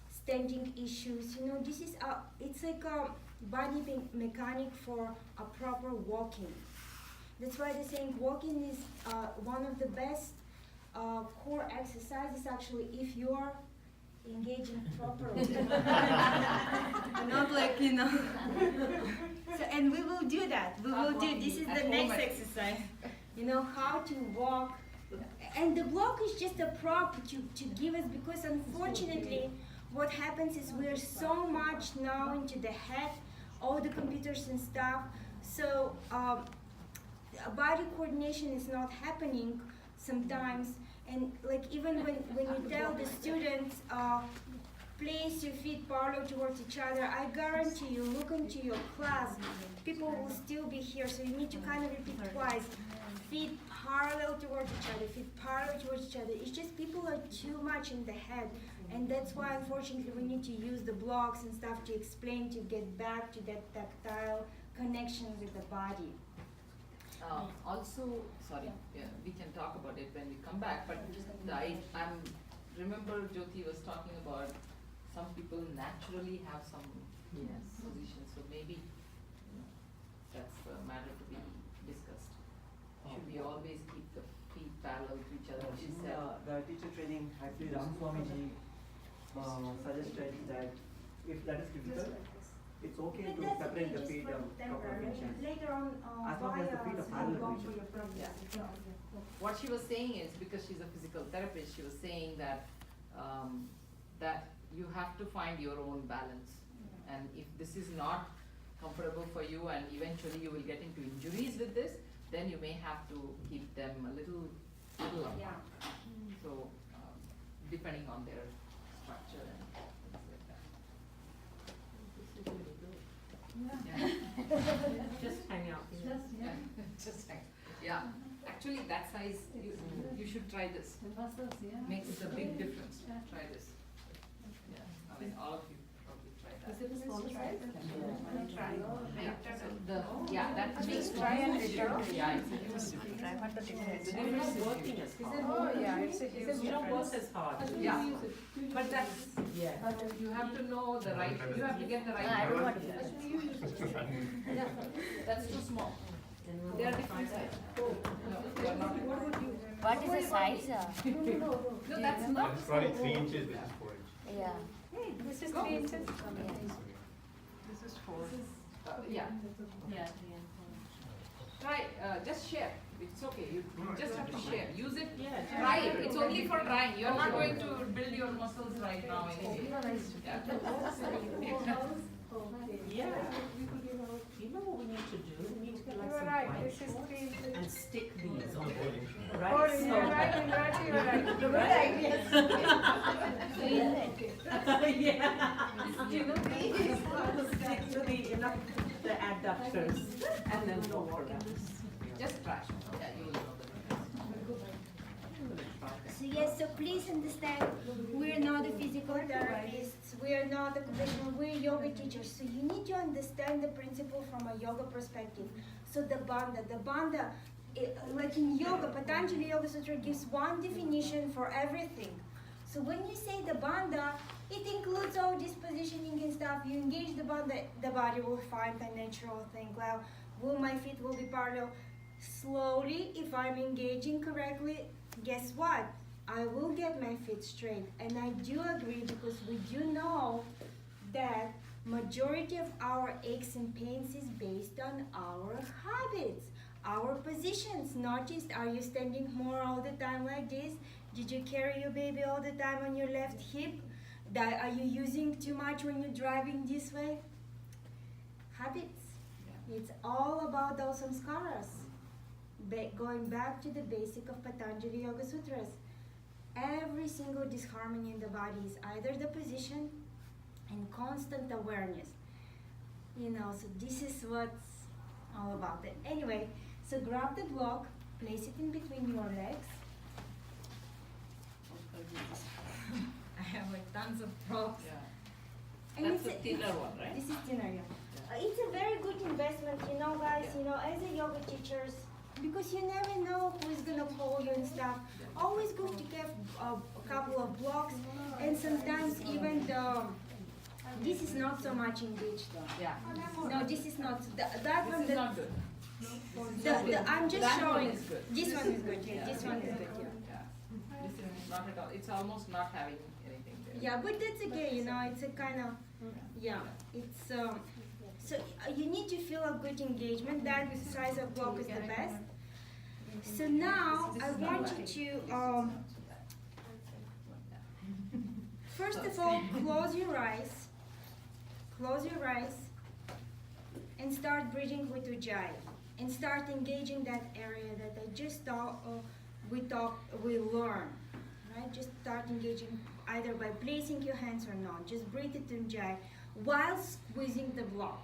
standing issues. This is it's like a body mechanic for a proper walking. That's why they're saying walking is one of the best core exercises actually if you are engaging properly. Not like, So, and we will do that. We will do, this is the next exercise. How to walk. And the block is just a prop to give us, because unfortunately what happens is we're so much now into the head, all the computers and stuff. So body coordination is not happening sometimes. And like even when you tell the students, place your feet parallel towards each other, I guarantee you, look into your class, people will still be here, so you need to kind of repeat twice. Feet parallel towards each other, feet parallel towards each other. It's just people are too much in the head, and that's why unfortunately we need to use the blocks and stuff to explain, to get back to that tactile connection with the body. Also, sorry, we can talk about it when we come back, but I'm remember Jyoti was talking about some people naturally have some positions, so maybe that's a matter to be discussed. Should we always keep the feet parallel to each other? She said. The teacher training, actually Ram Swamiji suggested that if that is difficult, it's okay to separate the feet of Later on, as long as the feet are parallel to each other. What she was saying is, because she's a physical therapist, she was saying that that you have to find your own balance, and if this is not comfortable for you, and eventually you will get into injuries with this, then you may have to keep them a little apart. Yeah. So depending on their structure and things like that. This is really good. Yeah. Just hang out. Just hang. Yeah. Actually, that size, you should try this. Makes a big difference. Try this. Yeah. I mean, all of you probably try that. Is it a small size? Yeah, that makes try and return. Yeah, it's Try what the difference. The difference is working as hard. Oh, yeah, it's a huge You don't work difference. as hard. Yeah, but that's, Yeah. you have to know the right, you have to get the right. I don't want to. Yeah, that's too small. They are different sizes. No, they are not. What is the size? No, that's not. That's probably 3 inches, this is 4 inches. Yeah. Hey, this is 3 inches. This is 4. Yeah. Yeah. Try, just share. It's okay. You just have to share. Use it. Yeah. Try it. It's only for trying. You're not going to build your muscles right now anyway. Yeah. Yeah. You know what we need to do? We need to get like You are some right, white this is chalk 3 inches. and stick these on Oh, it. Oh, Right? you are right, you are right, you are right. Good idea. Yeah. You know, stick to the adductors and then go around. Just try. Yeah, you will know the difference. So yes, so please understand, we're not a physical therapists, we're not occupational, we're yoga teachers. So you need to understand the principle from a yoga perspective. So the bandha, like in yoga, Patanjali Yoga Sutra gives one definition for everything. So when you say the bandha, it includes all this positioning and stuff. You engage the bandha, the body will find a natural thing. Well, my feet will be parallel. Slowly, if I'm engaging correctly, guess what? I will get my feet straight. And I do agree, because we do know that majority of our aches and pains is based on our habits, our positions. Notice, are you standing more all the time like this? Did you carry your baby all the time on your left hip? Are you using too much when you're driving this way? Habits. It's all about those samskaras. Going back to the basic of Patanjali Yoga Sutras. Every single disharmony in the body is either the position and constant awareness. So this is what's all about it. Anyway, so grab the block, place it in between your legs. I have like tons of props. Yeah. And That's the thinner one, right? This is thinner, yeah. It's a very good investment, guys. As a yoga teachers, because you never know who is gonna call you and stuff. Always good to get a couple of blocks, and sometimes even this is not so much engaged though. Yeah. No, this is not, that one, This is not good. I'm just That one showing, is good. this one is good, yeah, this one is good, yeah. Yeah. This is not at all, it's almost not having anything there. Yeah, but that's okay, you know, it's a kind of, yeah, it's, so you need to feel a good engagement, that size of block is the best. So now, I want you to, first of all, close your eyes, and start breathing with Ujjayi, and start engaging that area that I just thought we learn, right? Just start engaging either by placing your hands or not. Just breathe it to Ujjayi while squeezing the block.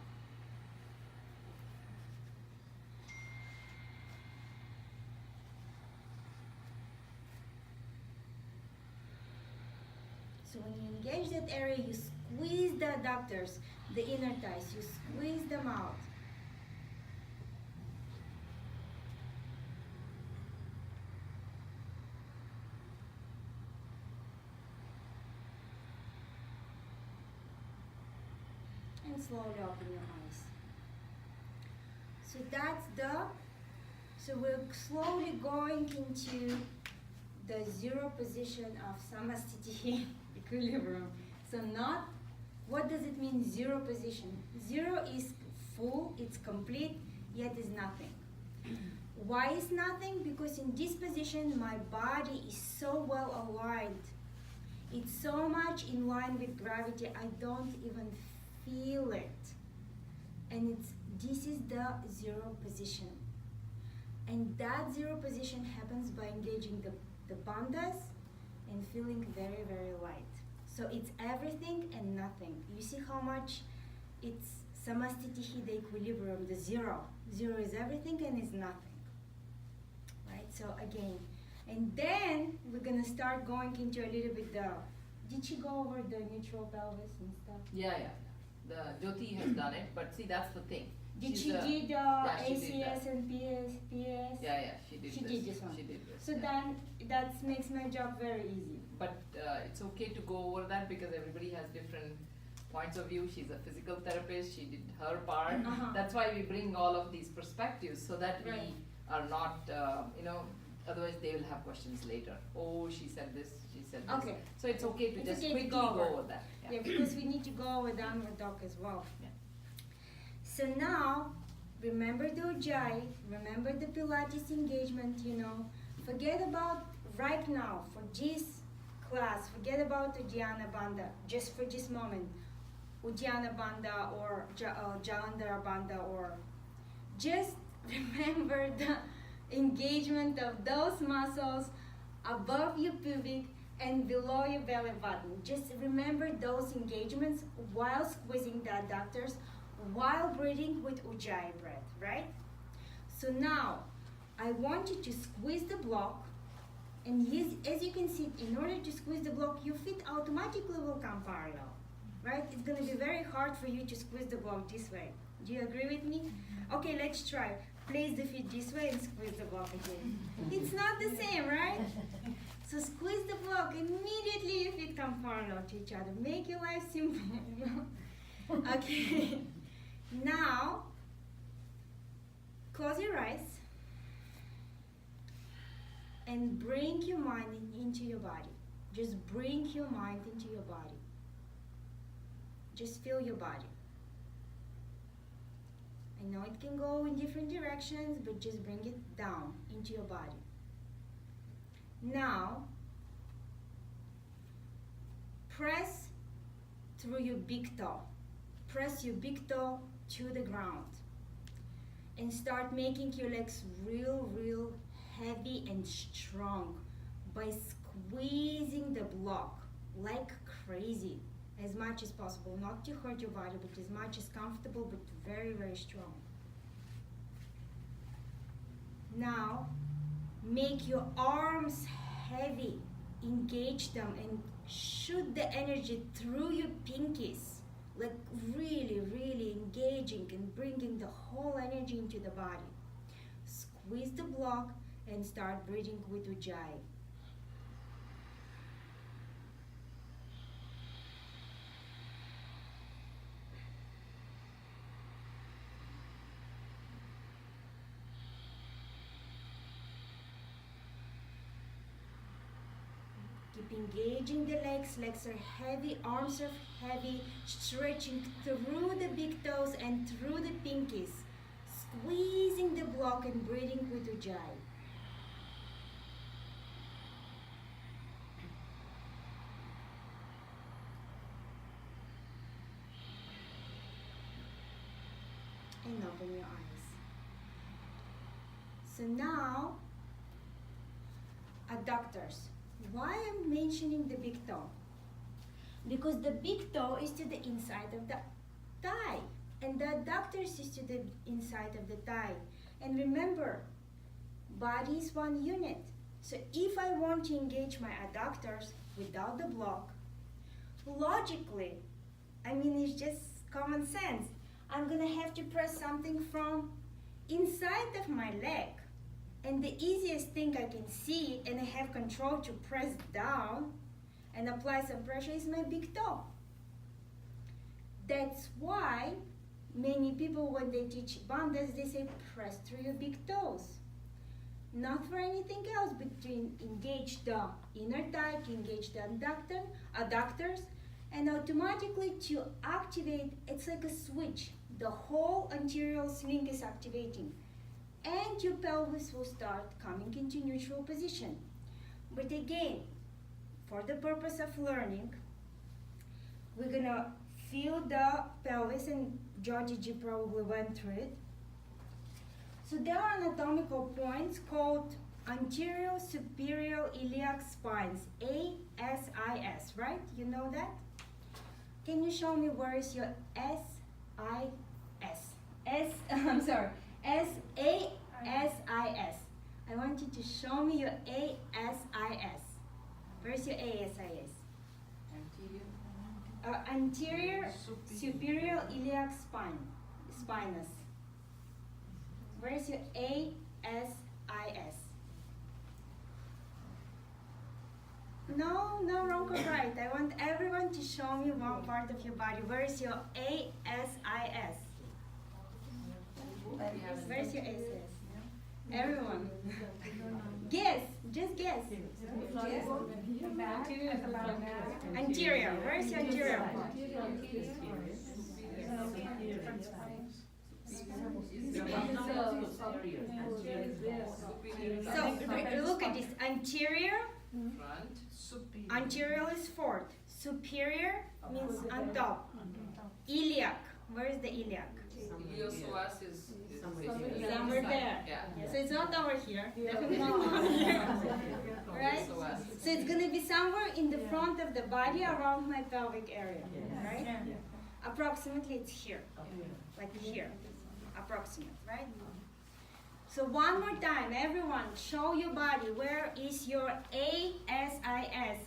So when you engage that area, you squeeze the adductors, the inner thighs, you squeeze them out. And slowly open your eyes. So so we're slowly going into the zero position of samasthiti, equilibrium. So what does it mean, zero position? Zero is full, it's complete, yet is nothing. Why is nothing? Because in this position, my body is so well aligned. It's so much in line with gravity, I don't even feel it. And this is the zero position. And that zero position happens by engaging the bandhas and feeling very, very light. So it's everything and nothing. You see how much it's samasthiti, the equilibrium, the zero. Zero is everything and is nothing. Right? So again, and then we're gonna start going into a little bit did she go over the neutral pelvis and stuff? Yeah. The Jyoti has done it, but see, that's the thing. Did She's she a- did yeah, she did ACS that. and PS? Yeah, she did She this. did this one. She did this. So yeah. then that makes my job very easy. But it's okay to go over that because everybody has different points of view. She's a physical therapist, she did her part. Uh-huh. That's why we bring all of these perspectives so that Right. we are not, otherwise they will have questions later. Oh, she said this, she said this. Okay. So it's okay to It's just okay to quickly go go over. over that. Yeah, because we need to go over downward dog as well. Yeah. So now, remember the Ujjayi, remember the Pilates engagement, Forget about, right now, for this class, forget about Uddiyana Bandha, just for this moment. Uddiyana Bandha or Jalandhara Bandha, or just remember the engagement of those muscles above your pubic and below your belly button. Just remember those engagements while squeezing the adductors, while breathing with Ujjayi breath, right? So now, I want you to squeeze the block, and as you can see, in order to squeeze the block, your feet automatically will come parallel, right? It's gonna be very hard for you to squeeze the block this way. Do you agree with me? Okay, let's try. Place the feet this way and squeeze the block again. It's not the same, right? So squeeze the block, immediately your feet come parallel to each other. Make your life simple, Okay, now, close your eyes and bring your mind into your body. Just bring your mind into your body. Just feel your body. I know it can go in different directions, but just bring it down into your body. Now, press through your big toe. Press your big toe to the ground. And start making your legs real heavy and strong by squeezing the block like crazy as much as possible. Not to hurt your body, but as much as comfortable, but very strong. Now, make your arms heavy. Engage them and shoot the energy through your pinkies. Like really engaging and bringing the whole energy into the body. with the block and start breathing with Ujjayi. Keep engaging the legs. Legs are heavy, arms are heavy, stretching through the big toes and through the pinkies. Squeezing the block and breathing with Ujjayi. And open your eyes. So now, adductors. Why I'm mentioning the big toe? Because the big toe is to the inside of the thigh, and the adductors is to the inside of the thigh. And remember, body is one unit. So if I want to engage my adductors without the block, logically, I mean, it's just common sense. I'm gonna have to press something from inside of my leg. And the easiest thing I can see and I have control to press down and apply some pressure is my big toe. That's why many people, when they teach bandhas, they say press through your big toes. Not for anything else, but to engage the inner thigh, to engage the adductors, and automatically to activate, it's like a switch. The whole anterior sling is activating. And your pelvis will start coming into neutral position. But again, for the purpose of learning, we're gonna feel the pelvis, and Georgie probably went through it. So there are anatomical points called anterior superior iliac spines, ASIS, right? You know that? Can you show me where is your ASIS. I want you to show me your ASIS. Where's your ASIS? Anterior superior iliac spinous. Where's your ASIS? No, wrong or right. I want everyone to show me one part of your body. Where is your ASIS? Where's your ASIS? Everyone. Guess. Just guess. Anterior. Where's your anterior? So look at this. Anterior. Anterior is fourth. Superior means on top. Iliac. Where is the iliac? Iliopsoas is Somewhere there. Yeah. So it's not over here. Definitely not here. Right? So it's going to be somewhere in the front of the body around my pelvic area. Right? Approximately it's here. Like here. Approximate, right? So one more time, everyone, show your body where is your ASIS.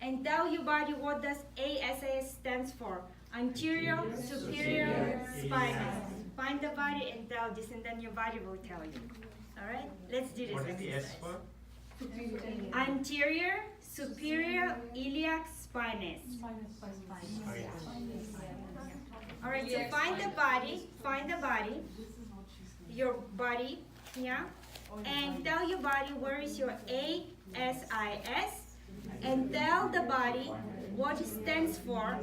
And tell your body what does ASIS stands for. Anterior, superior, spinous. Find the body and tell this, and then your body will tell you. Alright? Let's do this What is the S exercise. for? Anterior, superior, iliac, spinous. Okay. Alright, so find the body, your body, yeah? And tell your body where is your ASIS, and tell the body what it stands for,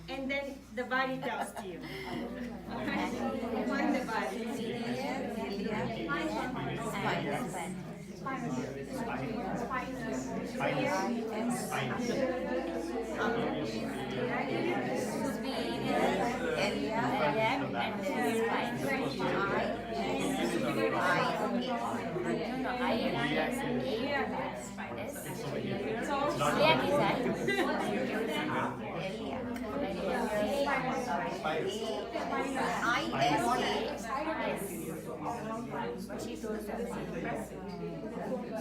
and then the body tells to you. Alright? Find the body.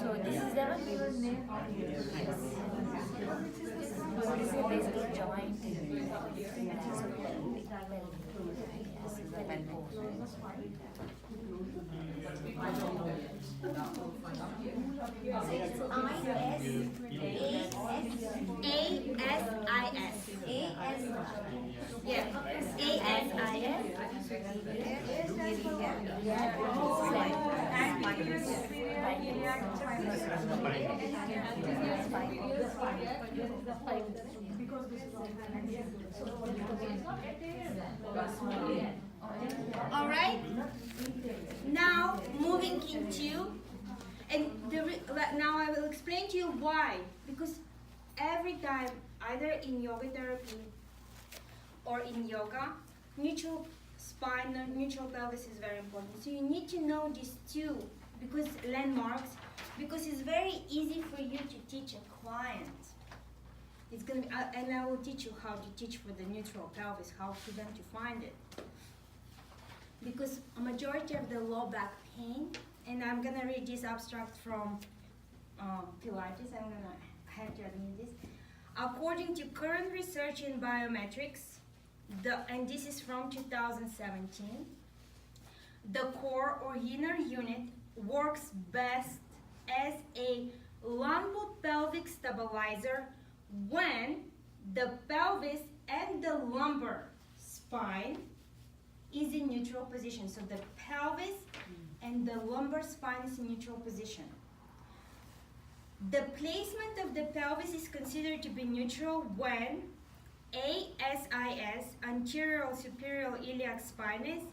So this is the one? This is basically joint. Yes, Yeah. All right. Now moving into, now I will explain to you why. Because every time, either in yoga therapy or in yoga, neutral spine and neutral pelvis is very important. So you need to know these two because landmarks, because it's very easy for you to teach a client. It's gonna be, and I will teach you how to teach for the neutral pelvis, how for them to find it. Because a majority of the low back pain, and I'm gonna read this abstract from Pilates, I'm gonna have to admit this. According to current research in biometrics, and this is from 2017, the core or inner unit works best as a lumbopelvic stabilizer when the pelvis and the lumbar spine is in neutral position. So the pelvis and the lumbar spine is in neutral position. The placement of the pelvis is considered to be neutral when ASIS, anterior superior iliac spinous,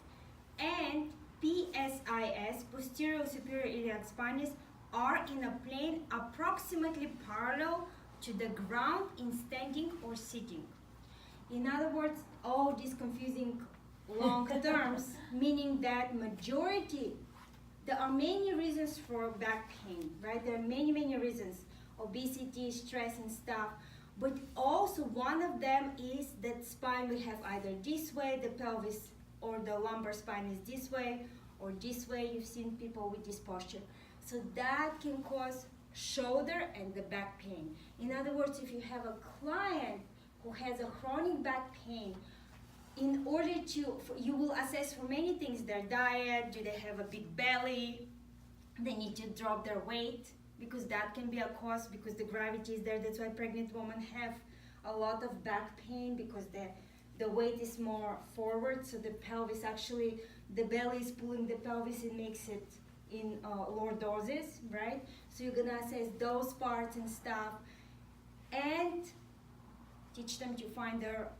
and PSIS, posterior superior iliac spinous, are in a plane approximately parallel to the ground in standing or sitting. In other words, all these confusing long terms, meaning that majority, there are many reasons for back pain, right? There are many reasons, obesity, stress and stuff, but also one of them is that spine we have either this way, the pelvis or the lumbar spine is this way, or this way. You've seen people with this posture. So that can cause shoulder and the back pain. In other words, if you have a client who has a chronic back pain, in order to, you will assess for many things, their diet, do they have a big belly, they need to drop their weight, because that can be a cause, because the gravity is there. That's why pregnant women have a lot of back pain, because the weight is more forward, so the pelvis actually, the belly is pulling the pelvis and makes it in lordosis, right? So you're gonna assess those parts and stuff, and teach them to find their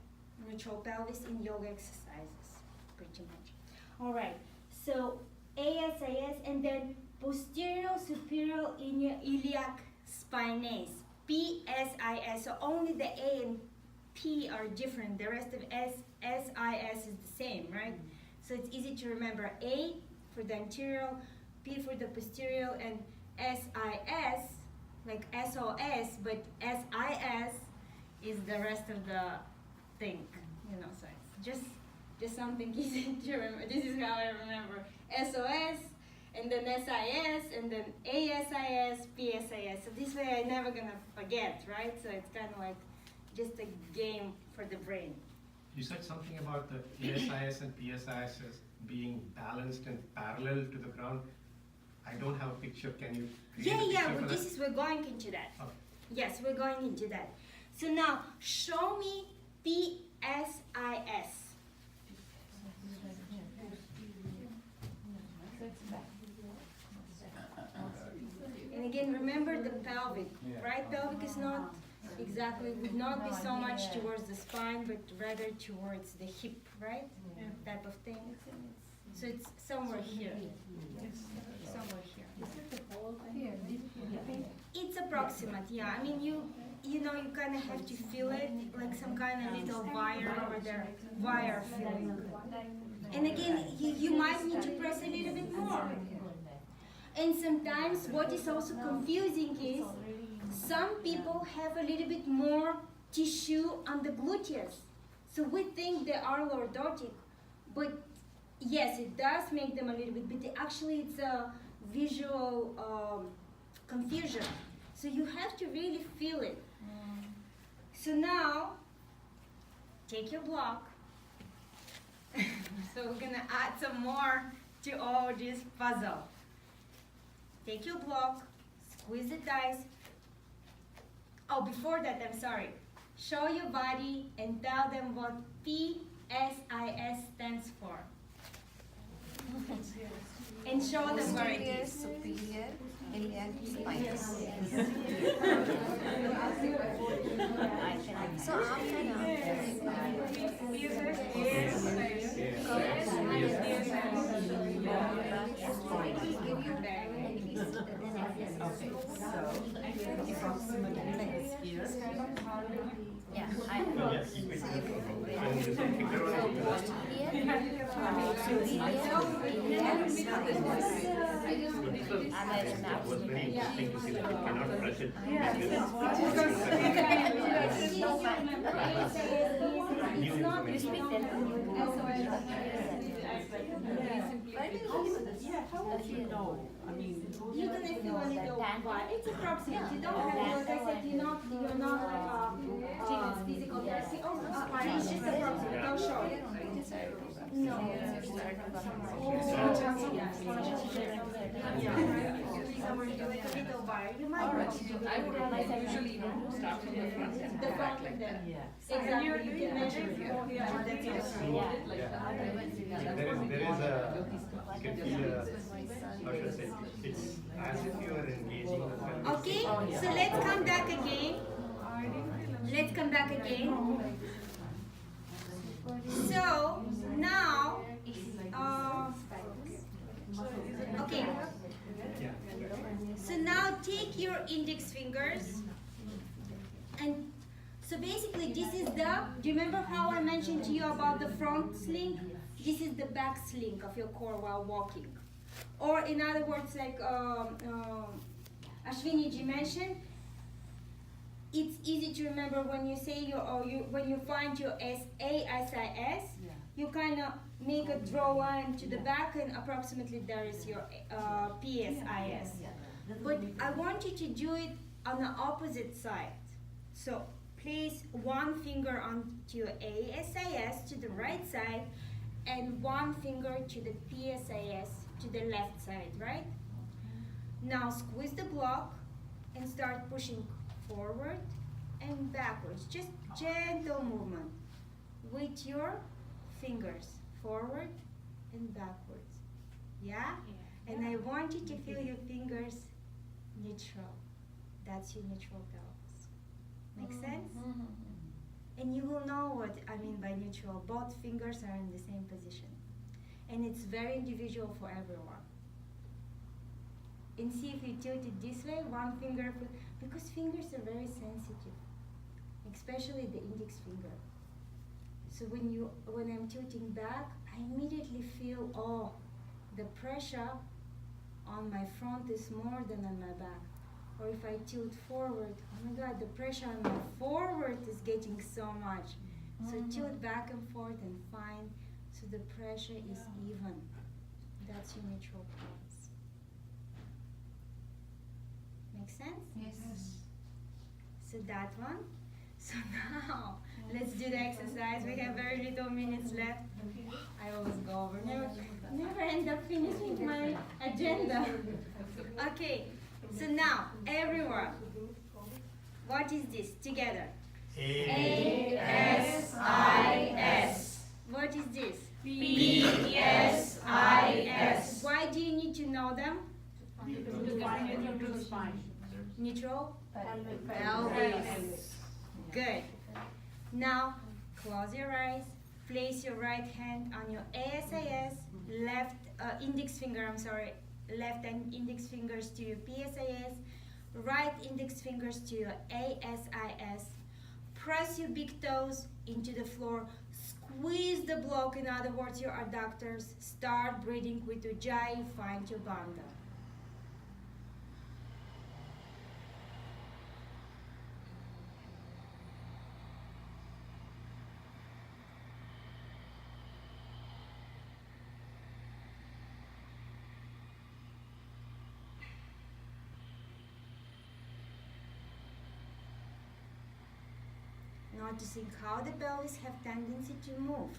neutral pelvis in yoga exercises, pretty much. All right, so ASIS, and then posterior superior iliac spinous, PSIS. So only the A and P are different. The rest of SIS is the same, right? So it's easy to remember. A for the anterior, P for the posterior, and SIS, like SOS, but SIS is the rest of the thing, you know. So it's just something easy to remember. This is how I remember. SOS, and then SIS, and then ASIS, PSIS. So this way I'm never gonna forget, right? So it's kind of like just a game for the brain. You said something about the ASIS and PSIS as being balanced and parallel to the ground. I don't have a picture. Can you create a picture for that? We're going into that. Okay. Yes, we're going into that. So now, show me PSIS. And again, remember the pelvic, right? Pelvic is not exactly, would not be so much towards the spine, but rather towards the hip, right? Type of thing. So it's somewhere here. Somewhere here. It's approximate, yeah. I mean, you know, you kind of have to feel it, like some kind of little wire over there, wire feeling. And again, you might need to press a little bit more. And sometimes what is also confusing is some people have a little bit more tissue on the gluteus. So we think they are lordotic, but yes, it does make them a little bit, but actually it's a visual confusion. So you have to really feel it. So now, take your block. So we're gonna add some more to all this puzzle. take your block, squeeze the thighs. Oh, before that, I'm sorry. Show your body and tell them what PSIS stands for. And show them where it Posterior, is. superior, iliac spinous. So after yeah, I know. Yes, keep it. And this one, finger So on the- posterior, superior, iliac spinous. And I It was very interesting to see that you cannot press it. It's not You speak that. Yeah, how would you know? I mean, You're gonna feel a little vibe. It's approximate. You don't have, like I said, you're not like a physical therapy. Oh, it's just approximate. I'll show you. No. Alright, I would usually start from the front and The go back front like and that. then. yeah. Exactly. You can measure it. Yeah. That's it. Hold it like that. There is a, you can feel a, how should I say, it's as if you are engaging the pelvis. Okay, so let's come back again. Let's come back again. So now, okay. Yeah. So now take your index fingers and so basically this is the, do you remember how I mentioned to you about the front sling? This is the back sling of your core while walking. Or in other words, like Ashwini ji mentioned, it's easy to remember when you say your, or you, when you find your SASIS, you kind of make a draw line to the back and approximately there is your PSIS. But I want you to do it on the opposite side. So place one finger onto your ASIS to the right side and one finger to the PSIS to the left side, right? Now squeeze the block and start pushing forward and backwards. Just gentle movement with your fingers, forward and backwards. Yeah? And I want you to feel your fingers neutral. That's your neutral pelvis. Make sense? And you will know what I mean by neutral. Both fingers are in the same position. And it's very individual for everyone. And see if you tilt it this way, one finger, because fingers are very sensitive, especially the index finger. So when I'm tilting back, I immediately feel, oh, the pressure on my front is more than on my back. Or if I tilt forward, oh my God, the pressure on my forward is getting so much. So tilt back and forth and find, so the pressure is even. That's your neutral pelvis. Make sense? Yes. So that one. So now, let's do the exercise. We have very little minutes left. I always go over. Never end up finishing my agenda. Okay, so now, everyone, what is this? Together. ASIS. What is this? PSIS. Why do you need to know them? Neutral? Pelvis. Good. Now, close your eyes. Place your right hand on your ASIS, left index and index fingers to your PSIS, right index fingers to your ASIS. Press your big toes into the floor. Squeeze the block, in other words, your adductors. Start breathing with Ujjayi. Find your bandha. Noticing how the pelvis have tendency to move.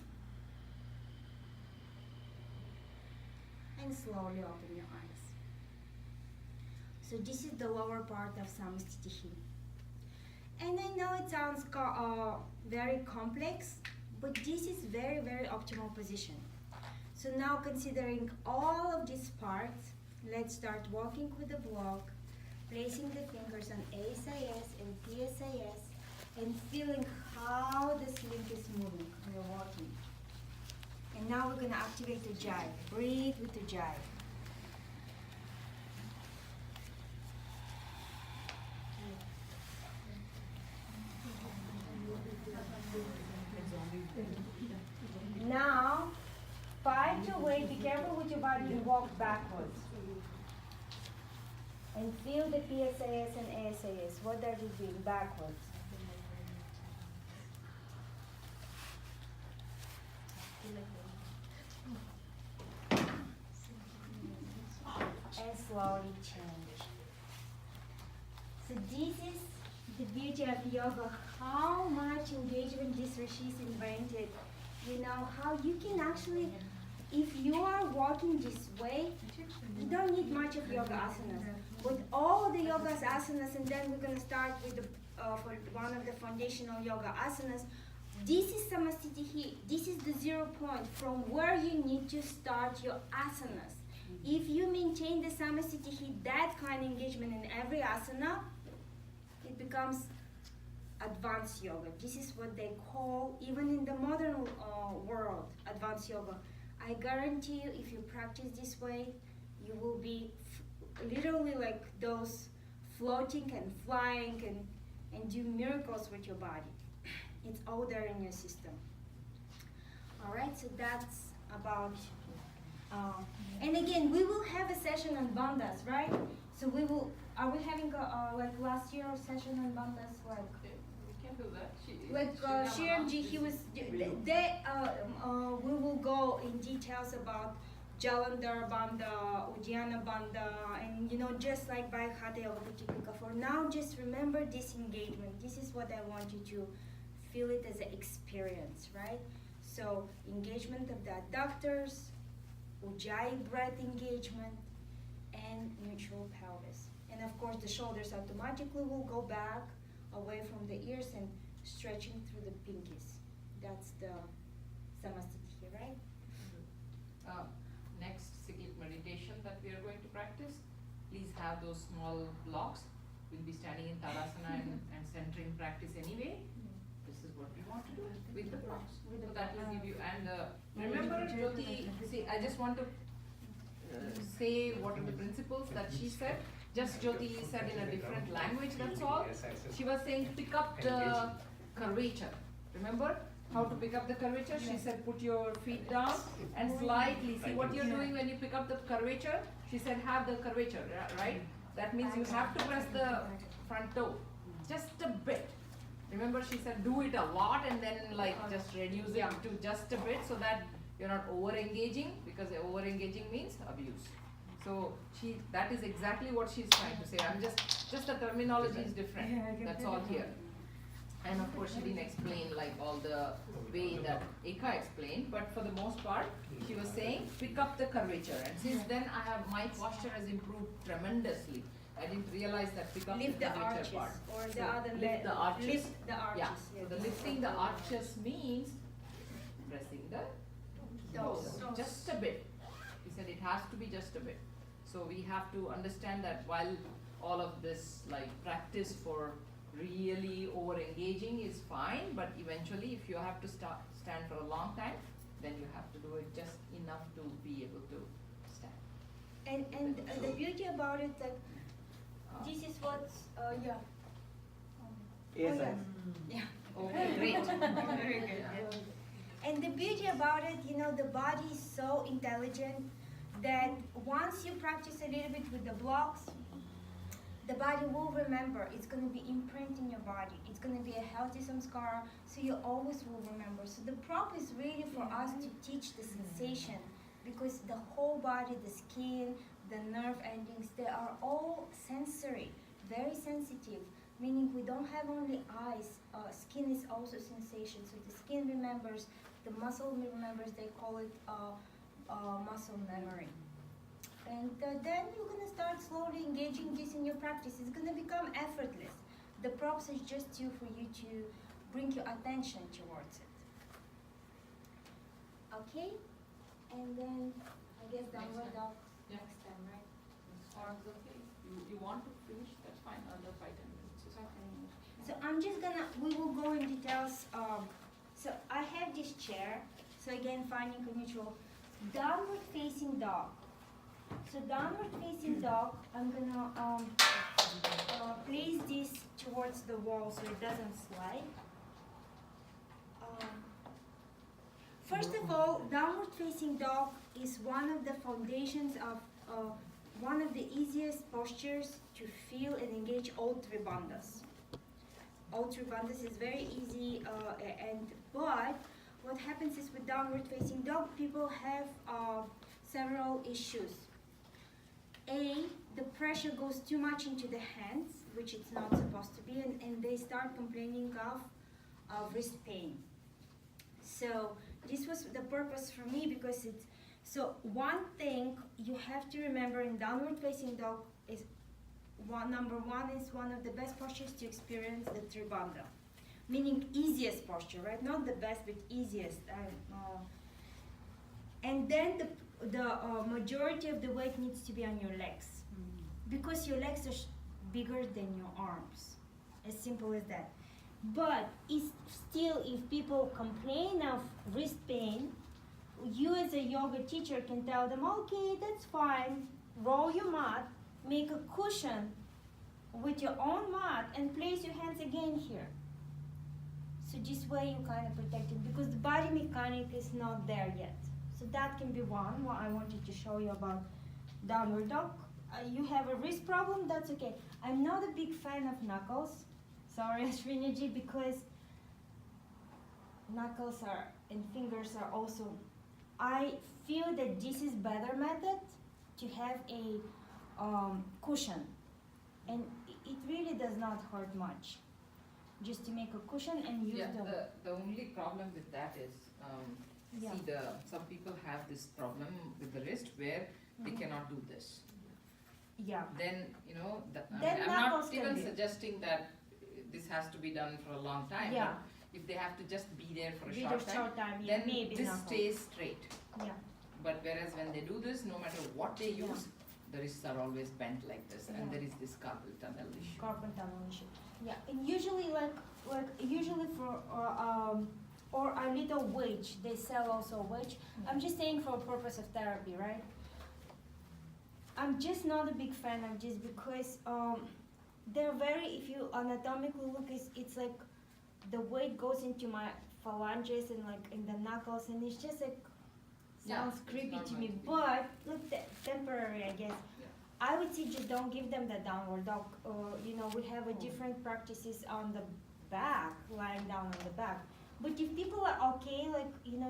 And slowly open your eyes. So this is the lower part of Samastitihi. And I know it sounds very complex, but this is very, very optimal position. So now considering all of these parts, let's start walking with the block, placing the fingers on ASIS and PSIS, and feeling how the sling is moving when you're walking. And now we're gonna activate the jive. Breathe with the jive. Now, find your way, be careful with your body and walk backwards. And feel the PSIS and ASIS. What are they doing? Backwards. And slowly change. So this is the beauty of yoga, how much engagement these rishis invented. You know, how you can actually, if you are walking this way, you don't need much of yoga asanas. With all the yoga asanas, and then we're going to start with the, for one of the foundational yoga asanas, this is Samastitihi. This is the 0 point from where you need to start your asanas. If you maintain the Samastitihi, that kind of engagement in every asana, it becomes advanced yoga. This is what they call, even in the modern world, advanced yoga. I guarantee you, if you practice this way, you will be literally like those floating and flying and do miracles with your body. It's all there in your system. All right, so that's about, and again, we will have a session on bandhas, right? So we will, are we having a, like last year session on bandhas, like? We can do that. Like Shiramji, he was, we will go in details about Jalandhar Bandha, Uddiyana Bandha, and you know, just like by Hatha Yoga Pratikika. For now, just remember this engagement. This is what I want you to feel it as an experience, right? So engagement of the adductors, Ujjayi breath engagement, and neutral pelvis. And of course, the shoulders automatically will go back away from the ears and stretching through the pinkies. That's the Samastitihi, right? Next cyclic meditation that we are going to practice, please have those small blocks. We'll be standing in Tadasana and centering practice anyway. This is what we want to do with the blocks. So that will give you, and remember Jyoti, see, I just want to say what are the principles that she said. Just Jyoti said in a different language, that's all. She was saying pick up the curvature. Remember how to pick up the curvature? She said put your feet down and slightly, see what you're doing when you pick up the curvature? She said have the curvature, right? That means you have to press the front toe, just a bit. Remember she said do it a lot and then like just reduce it to just a bit so that you're not over engaging, because over engaging means abuse. So that is exactly what she's trying to say. I'm just the terminology is different. That's all here. And of course she didn't explain like all the way that Eka explained, but for the most part she was saying pick up the curvature. And since then my posture has improved tremendously. I didn't realize that pick up Lift the the curvature arches, part. or the So other lift the arches. Lift the arches. Yeah. yes. So the lifting the arches means pressing the toes. Just a bit. He said it has to be just a bit. So we have to understand that while all of this like practice for really over engaging is fine, but eventually if you have to stand for a long time, then you have to do it just enough to be able to stand. And the beauty about it that this is what's yeah. Yes, yeah. sir. Yeah. Okay, great. Very good. And the beauty about it, you know, the body is so intelligent that once you practice a little bit with the blocks, the body will remember. It's going to be imprinted in your body. It's going to be a healthy samskara, so you always will remember. So the prop is really for us to teach the sensation, because the whole body, the skin, the nerve endings, they are all sensory, very sensitive, meaning we don't have only eyes. Skin is also sensation. So the skin remembers, the muscle remembers, they call it muscle memory. And then you're gonna start slowly engaging this in your practice. It's gonna become effortless. The props is just for you to bring your attention towards it. Okay? And then I guess downward dog Yeah. next time, right? Or it's okay. You want to finish, that's fine, under 5-10 minutes. It's Okay. So I'm just gonna, we will go in details. So I have this chair. So again, finding a neutral. Downward facing dog. So downward facing dog, I'm gonna place this towards the wall so it doesn't slide. First of all, downward facing dog is one of the foundations of one of the easiest postures to feel and engage all three bandhas. All three bandhas is very easy, but what happens is with downward facing dog, people have several issues. The pressure goes too much into the hands, which it's not supposed to be, and they start complaining of wrist pain. So this was the purpose for me, because it's, so one thing you have to remember in downward facing dog is number one is one of the best postures to experience the Tribandha, meaning easiest posture, right? Not the best, but easiest. And then the majority of the weight needs to be on your legs, because your legs are bigger than your arms. As simple as that. But it's still, if people complain of wrist pain, you as a yoga teacher can tell them, okay, that's fine, roll your mat, make a cushion with your own mat, and place your hands again here. So this way you kind of protect it, because the body mechanic is not there yet. So that can be one what I wanted to show you about downward dog. You have a wrist problem, that's okay. I'm not a big fan of knuckles. Sorry, Srinaji, because knuckles are and fingers are also. I feel that this is better method to have a cushion, and it really does not hurt much. Just to make a cushion and use the only problem with that is, Yeah. see, some people have this problem with the wrist where they cannot do this. Yeah. Then, Then I'm knuckles not can even be. suggesting that this has to be done for a long time. Yeah. If they have to just be there for a With short a time, short time, yeah, then maybe this knuckles. stays straight. Yeah. But whereas when they do this, no matter what they Yeah. use, the wrists are always bent like this, and Yeah. there is this carpal tunnel issue. Carpal tunnel issue. Yeah, and usually usually for or a little wedge, they sell also a wedge. I'm just saying for purpose of therapy, right? I'm just not a big fan of this, because they're very, if you anatomically look, it's like the weight goes into my phalanges and like in the knuckles, and it's just like sounds it's creepy not to meant me. to be. But look, temporary, I guess. Yeah. I would say just don't give them the downward dog. We have a different practices on the back, lying down on the back. But if people are okay,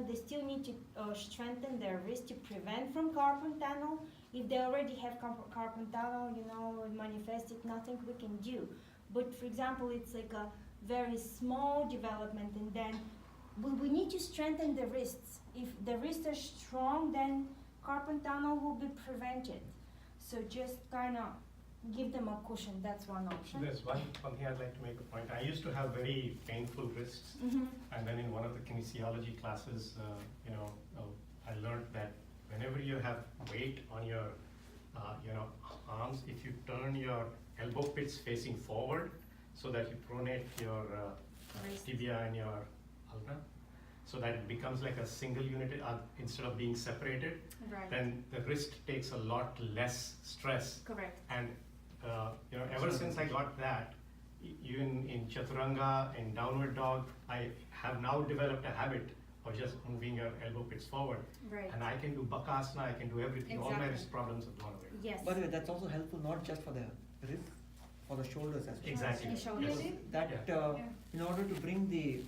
they still need to strengthen their wrist to prevent from carpal tunnel. If they already have carpal tunnel, manifested, nothing we can do. But for example, it's like a very small development, and then we need to strengthen the wrists. If the wrists are strong, then carpal tunnel will be prevented. So just kind of give them a cushion. That's one option. There's one thing I'd like to make a point. I used to have very painful wrists, and then in one of the kinesiology classes, I learned that whenever you have weight on your, arms, if you turn your elbow pits facing forward, so that you pronate your tibia and your ulna, so that it becomes like a single unit instead of being separated, Right. then the wrist takes a lot less stress. Correct. And ever since I got that, even in Chaturanga and downward dog, I have now developed a habit of just moving your elbow pits forward. Right. And I can do Bakasana, I can do everything. All my Exactly. wrist problems have gone away. Yes. By the way, that's also helpful not just for the wrist, for the shoulders as well. Exactly. And shoulders. Yes. That Yeah. in order to bring the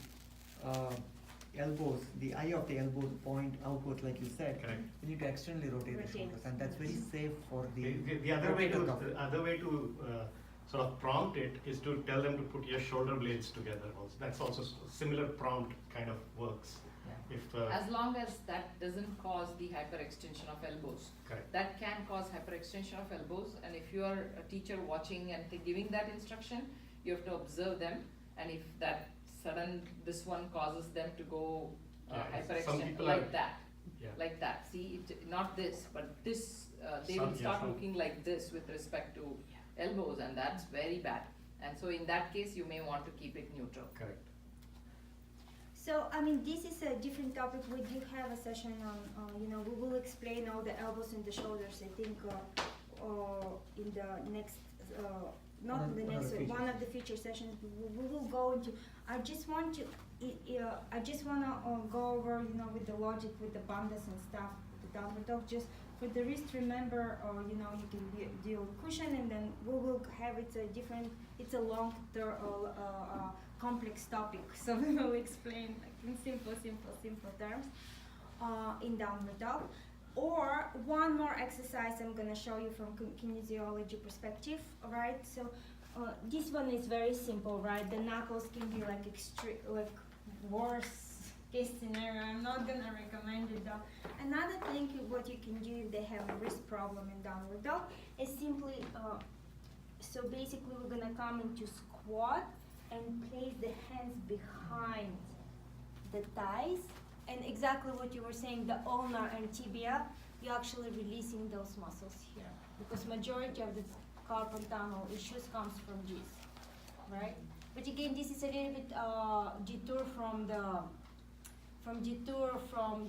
elbows, the eye of the elbow point outwards, like you said, Correct. you need to externally rotate the Rotate. shoulders, and that's very safe for the. The other way rotator cuff. to sort of prompt it is to tell them to put your shoulder blades together also. That's also similar prompt kind of works. Yeah. If As long as that doesn't cause the hyperextension of elbows. Correct. That can cause hyperextension of elbows, and if you are a teacher watching and giving that instruction, you have to observe them, and if that sudden, this one causes them to go Yeah, some hyperextend people like are- that, Yeah. like that, see, not this, but this, they Some- will yeah, start some- looking like this with respect to elbows, and that's very bad. And so in that case, you may want to keep it neutral. Correct. So, I mean, this is a different topic. We do have a session on, we will explain all the elbows and the shoulders, I think, in the next, not in the One of next, the one of the future sessions. We will go into, I just want to, I just want to go over, with the logic, with the bandhas and stuff, the downward dog, just for the wrist, remember, you can deal with cushion, and then we will have it a different, it's a long complex topic, so we will explain like in simple terms in downward dog. Or one more exercise I'm gonna show you from kinesiology perspective, alright? So this one is very simple, right? The knuckles can be like worst case scenario. I'm not gonna recommend it though. Another thing what you can do if they have a wrist problem in downward dog is simply, so basically we're gonna come into squat and place the hands behind the thighs, and exactly what you were saying, the ulnar and tibia, you're actually releasing those muscles here, because majority of the carpal tunnel issues comes from this, right? But again, this is a little bit detour from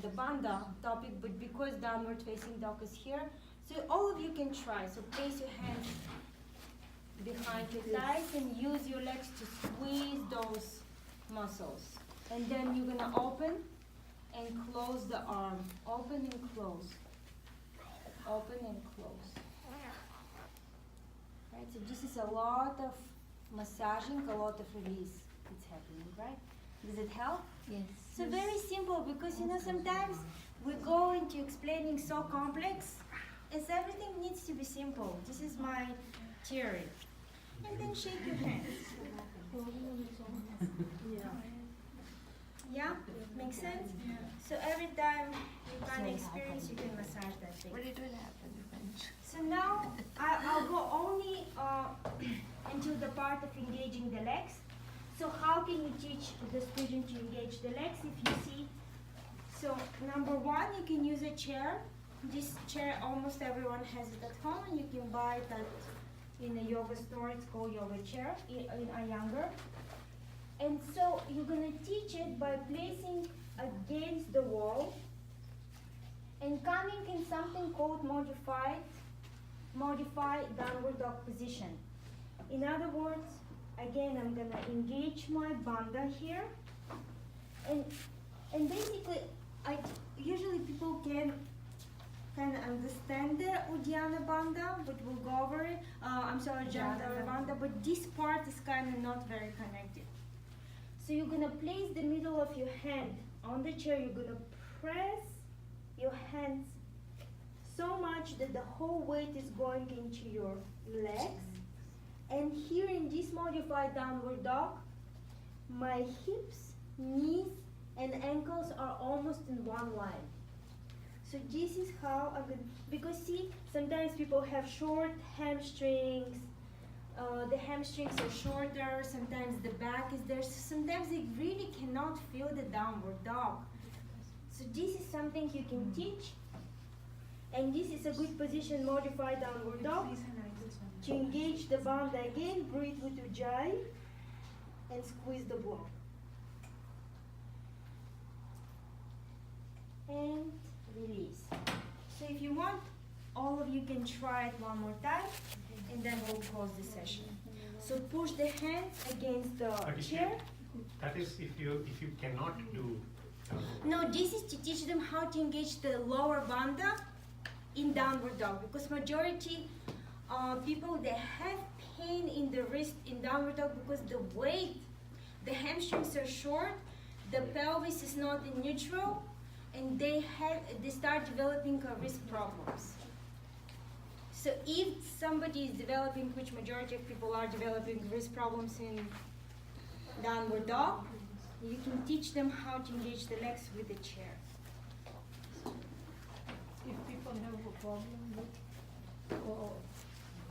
the bandha topic, but because downward facing dog is here, so all of you can try. So place your hands behind your thighs and use your legs to squeeze those muscles. And then you're gonna open and close the arm. Open and close. Open and close. Right, so this is a lot of massaging, a lot of release that's happening, right? Does it help? Yes. So very simple, because sometimes we go into explaining so complex, as everything needs to be simple. This is my theory. And then shake your hands. Yeah, makes sense? So every time you kind of experience, you can massage that thing. But it will happen eventually. So now I'll go only until the part of engaging the legs. So how can you teach the student to engage the legs? If you see, so number one, you can use a chair. This chair, almost everyone has it at home, and you can buy it in a yoga store. It's called yoga chair in Iyengar. And so you're gonna teach it by placing against the wall and coming in something called modified downward dog position. In other words, again, I'm gonna engage my bandha here, and basically, usually people can kind of understand the Uddiyana Bandha, but we'll go over it. Jandhara Bandha, but this part is kind of not very connected. So you're gonna place the middle of your hand on the chair. You're gonna press your hands so much that the whole weight is going into your legs. And here in this modified downward dog, my hips, knees, and ankles are almost in one line. So this is how I'm gonna, because see, sometimes people have short hamstrings, the hamstrings are shorter, sometimes the back is there, so sometimes they really cannot feel the downward dog. So this is something you can teach, and this is a good position, modified downward dog, to engage the bandha again. Breathe with Ujjayi and squeeze the block. And release. So if you want, all of you can try it one more time, and then we'll close the session. So push the hands against the But if chair. that is if you cannot do. No, this is to teach them how to engage the lower bandha in downward dog, because majority people, they have pain in the wrist in downward dog because the weight, the hamstrings are short, the pelvis is not in neutral, and they start developing wrist problems. So if somebody is developing, which majority of people are developing wrist problems in downward dog, you can teach them how to engage the legs with the chair. if people have a problem with, or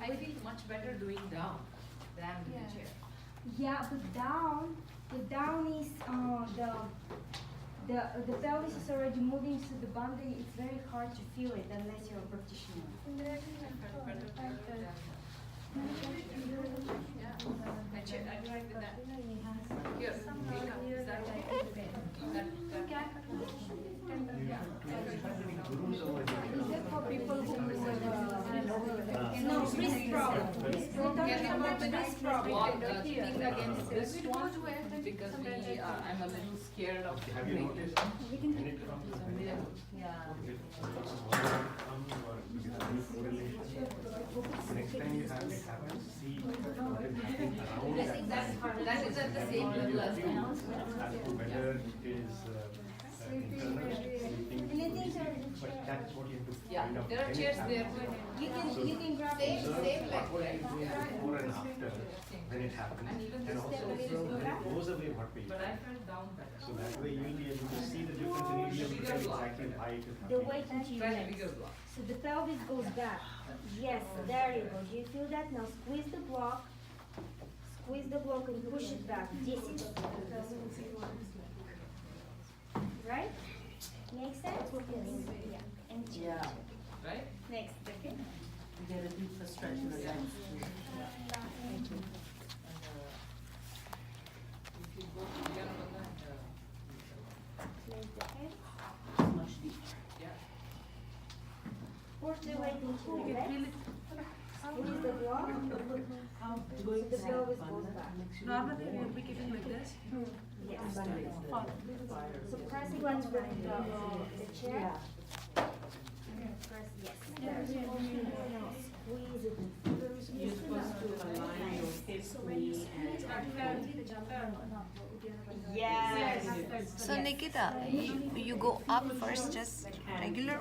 I feel much better doing down than with Yeah. the chair. Yeah, but the down is the pelvis is already moving, so the bandha, it's very hard to feel it unless you're a practitioner. Yeah, I tried with that. Here, Eka, is that okay? for people who No, wrist problem. We're talking about the wrist problem. What the thing against this one, because I'm a little scared of. Have you noticed when it comes to next time you have it happen, see what is happening around I think that is at the same level as the as to whether it is internal sleeping, but that's what you have to Yeah, find out. there are when it chairs there. happens. You can grab it. Observe what you do before and after when it happens, and also observe when it goes away what we But I felt down better. So that way you will be able to see the difference and you'll be able to tell exactly why it is The happening. weight into your Try legs. bigger block. So the pelvis goes back. Yes, there you go. Do you feel that? Now squeeze the block. Squeeze the block and push it back. This is right? Make sense? Yeah. And chin. Yeah. Right? Next, okay? Get a deeper stretch in the legs. And if you go to the other one, Place the head. It's much deeper. yeah. Push the weight into your legs. Squeeze the block. Going The pelvis goes back. normally we will be keeping like this. Yes. Fire. So press it once with the chair. Press, yes. There. Now squeeze it. You're supposed to align your hip, knee, and Yes. So Nikita, you go up first, just regular,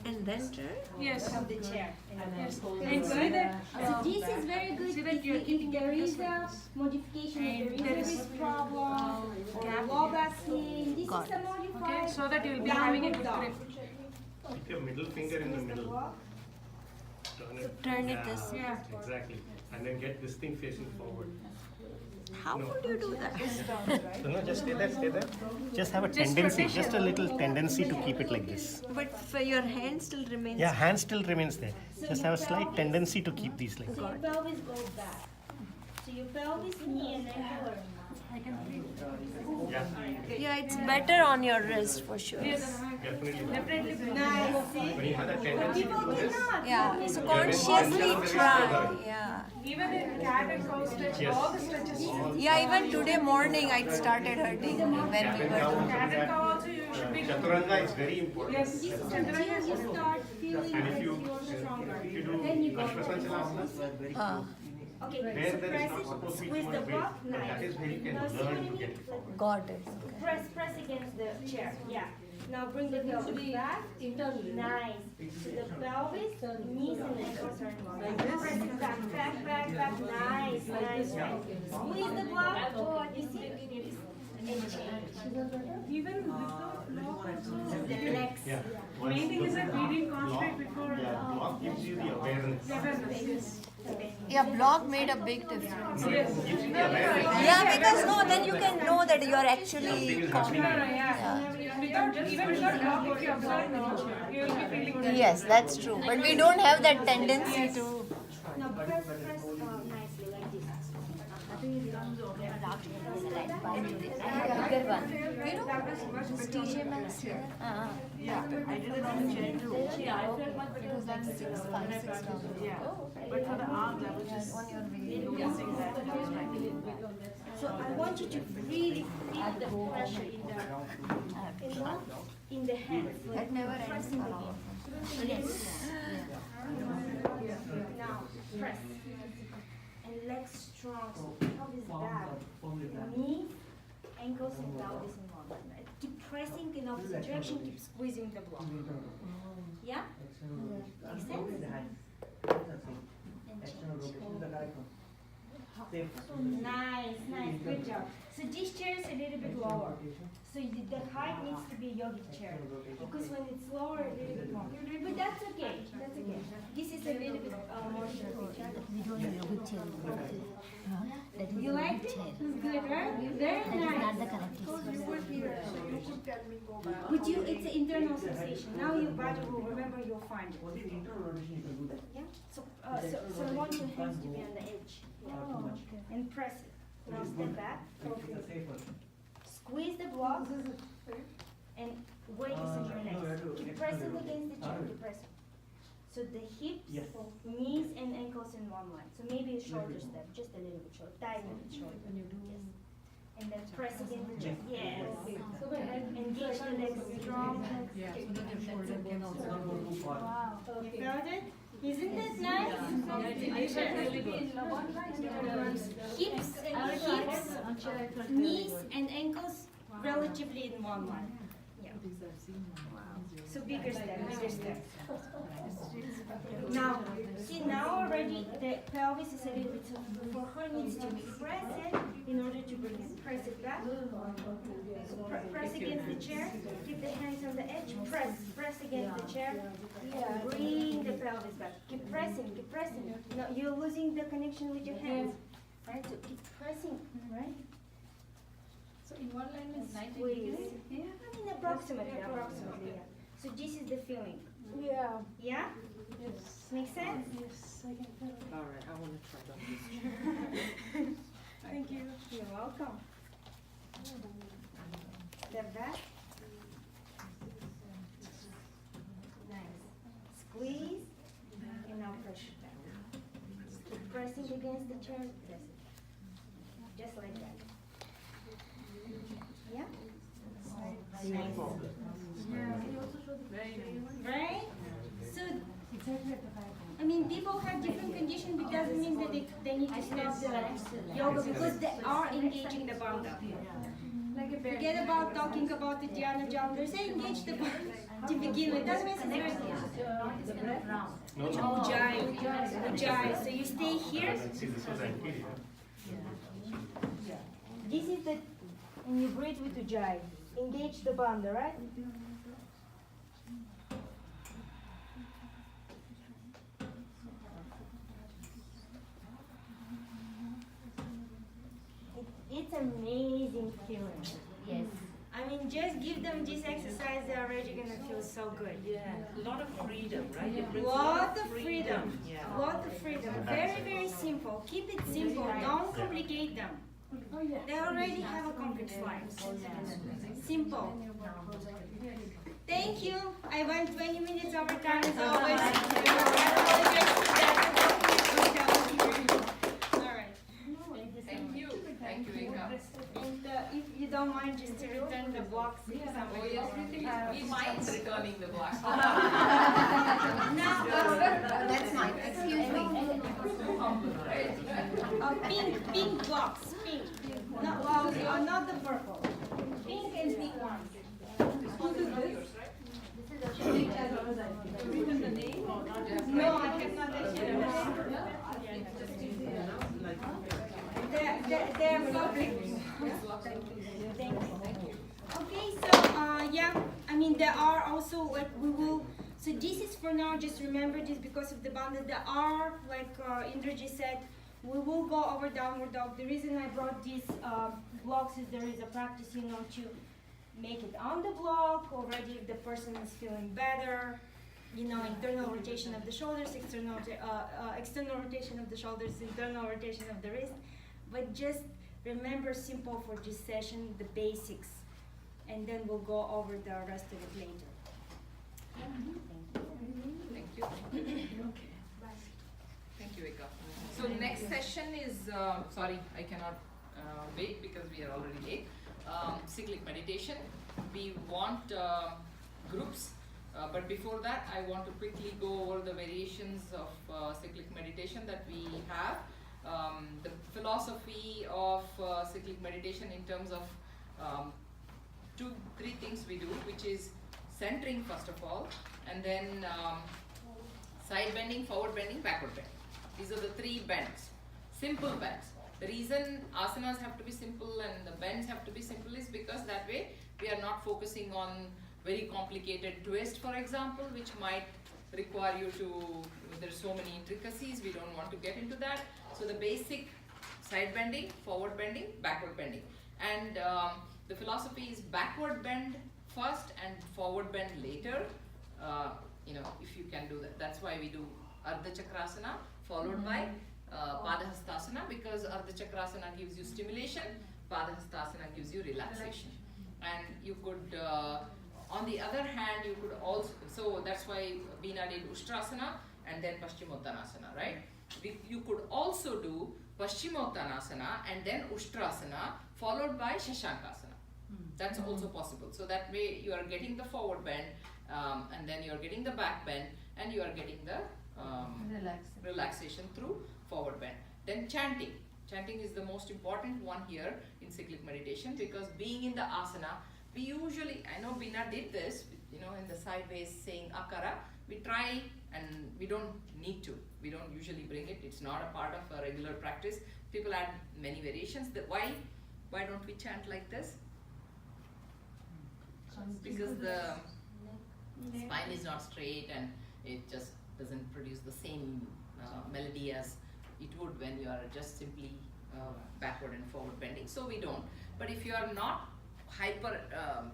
and then turn. Yes. From the chair. and then hold And the see that, So this is very good see that if, you're if keeping there it is just like a this. modification, And if there there is a is, wrist problem or low back pain, this Got is a modified. Okay, so that you will be downward having a good dog. grip. Keep your middle finger in the Squeeze the middle. block. Turn it this way. Yeah. Exactly. And then get this thing facing forward. How would you do that? So no, just stay there. Just have a Just tendency, rotation. just a little tendency to keep it like this. But for your hand still remains. Yeah, hand still remains there. Just have a slight tendency to keep these like So your pelvis goes back. So your pelvis, knee and ankle are I can breathe. Yeah, Yeah, it's better on your wrist for sure. Yes, definitely. definitely breathe. nice. See? When you have that tendency to People do this, cannot. Yeah, so consciously try. Yeah. Even in cat and cow stretch, Yes. all the stretches. Yeah, even today morning it started hurting me when we and were. down, Cat and cow also you should be. Chaturanga is very important. Yes, This is Chaturanga until is you start feeling And like if you're you stronger. do Then you go Ashwasana Very Ah. close. Okay, there so there is press not it, supposed to be squeeze too the much block, weight. But that nice. is where you can Now see learn what to you get need? it forward. Got it. Okay. Press against the chair, yeah. Now bring the pelvis back, nice. So the pelvis, knees and ankles are involved. Press it back, nice. Squeeze the block, you see? And change. Even without block also. The legs. Yeah. Main thing is that we didn't block, concentrate before. yeah, block gives you the awareness. Awareness, yes. Yeah, block made a big difference. Yes. Gives you the awareness. Yeah, because no, then you can know that you are actually. Something is happening. Yeah. Without, even without block, if you observe, you will be feeling that. Yes, that's true. But we don't have that tendency to. Now press nicely like this. Good one. You know, this TJ Maxx here. Yeah, I did it on chair too. It was like $6. Yeah, but for the arms, I was just On your way. noticing that I was like, So I want you to really feel the pressure in the hands. That Like never ends. pressing again. Yes. Now press. And legs strong. So pelvis back. Knees, ankles and pelvis involved. Keep pressing in opposite direction, keep squeezing the block. Yeah? Makes sense? And change. Nice, good job. So this chair is a little bit lower. So the height needs to be yogic chair. Because when it's lower, a little bit more. But that's okay. That's okay. This is a little bit more short. We don't have a good chair. That is You like it? It's good, right? Very nice. not the correct You were here, so you could tell me go back. But you, it's an internal sensation. Now your body will remember you'll find it. Only in internal rotation you can do that. Yeah. So I want your hands to be on the edge. Too much. And press it. Now step back. It's safer. Squeeze the block and weight is on your no, we have to neck. Keep extend pressing it. against the chair. Keep pressing. So the hips, Yes. knees, and ankles in one line. So maybe a shoulder step, just a little bit short, tiny bit short. Yes. And then press against the chest. Yes. Engage the legs strong. Yeah, so that your shoulder can also Don't go too far. Wow. You felt it? Isn't that nice? Hips and hips, knees and ankles relatively in one line. Yeah. So bigger step, bigger step. Now, see now already the pelvis is a little bit, so for her needs to press it in order to bring it. Press it back. So press against the chair. Keep the hands on the edge. Press against the chair. Bring the pelvis back. Keep pressing, keep pressing. No, you're losing the connection with your hands. Right? So keep pressing, right? So in one line is 90 Squeeze. degrees? Yeah, I mean approximately, yeah. So this is the feeling. Yeah. Yeah? Yes. Make sense? Yes, I can feel it. All right, I want to try that. Thank you. You're welcome. Step back. Nice. Squeeze. And now push it back. Keep pressing against the chair. Press it. Just like that. Yeah? Nice. Right? So, I mean, people have different conditions, but doesn't mean that they need to stop the yoga because they are engaging the bandha. Forget about talking about the dhyana jambas. Say engage the bandha to begin with. That's why it's very No, no. Ujjayi. Ujjayi. So you stay here. See, this was anterior. This is the, and you breathe with Ujjayi. Engage the bandha, right? It's amazing feeling. Yes. I mean, just give them this exercise, they're already gonna feel so good. Yeah, a lot of freedom, right? It brings a Lot of freedom. Yeah. Lot of freedom. Very, very simple. Keep it simple. Don't complicate them. They already have a complex life. Simple. Thank you. I went 20 minutes over time as always. I apologize for that. All right. Thank you, Eka. And if you don't mind, just to return the blocks. Because I'm Oh yes, we mind returning the blocks. That's fine. Excuse me. Pink blocks, pink. Not the purple. Pink and pink ones. No, I have not actually. They're perfect. Thank you. Okay, so yeah, I mean there are also like we will. So this is for now. Just remember this because of the bandha. There are like Indraji said. We will go over downward dog. The reason I brought these blocks is there is a practice, you know, to make it on the block already if the person is feeling better. You know, internal rotation of the shoulders, external rotation of the shoulders, internal rotation of the wrist. But just remember simple for this session, the basics, and then we'll go over the rest of it later. Thank you. Thank you, Eka. So next session is, sorry, I cannot wait because we are already late. Cyclic meditation. We want groups, but before that, I want to quickly go over the variations of cyclic meditation that we have. The philosophy of cyclic meditation in terms of 2-3 things we do, which is centering first of all, and then side bending, forward bending, backward bending. These are the 3 bends, simple bends. The reason asanas have to be simple and the bends have to be simple is because that way we are not focusing on very complicated twist, for example, which might require you to, there's so many intricacies, we don't want to get into that. So the basic side bending, forward bending, backward bending. And the philosophy is backward bend first and forward bend later. If you can do that. That's why we do Ardha Chakrasana followed by Padahastasana, because Ardha Chakrasana gives you stimulation, Padahastasana gives you relaxation. And you could, on the other hand, you could also, so that's why Veena did Ushtrasana and then Paschimottanasana, right? You could also do Paschimottanasana and then Ushtrasana followed by Shashankasana. That's also possible. So that way you are getting the forward bend and then you are getting the back bend and you are getting the relaxation through forward bend. Then chanting. Chanting is the most important one here in cyclic meditation, because being in the asana, we usually, I know Veena did this, in the sideways saying akara, we try and we don't need to. We don't usually bring it. It's not a part of a regular practice. People add many variations. Why don't we chant like this? Because the spine is not straight and it just doesn't produce the same melody as it would when you are just simply backward and forward bending. So we don't. But if you are not hyper,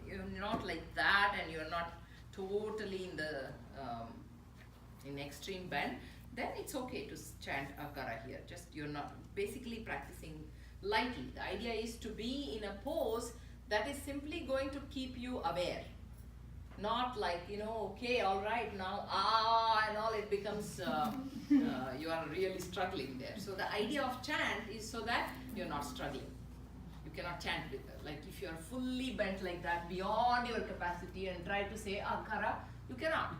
you're not like that and you're not totally in extreme bend, then it's okay to chant akara here. Just you're not basically practicing lightly. The idea is to be in a pose that is simply going to keep you aware. Not like, okay, all right, now, and all, it becomes, you are really struggling there. So the idea of chant is so that you're not struggling. You cannot chant with like if you're fully bent like that, beyond your capacity and try to say akara, you cannot.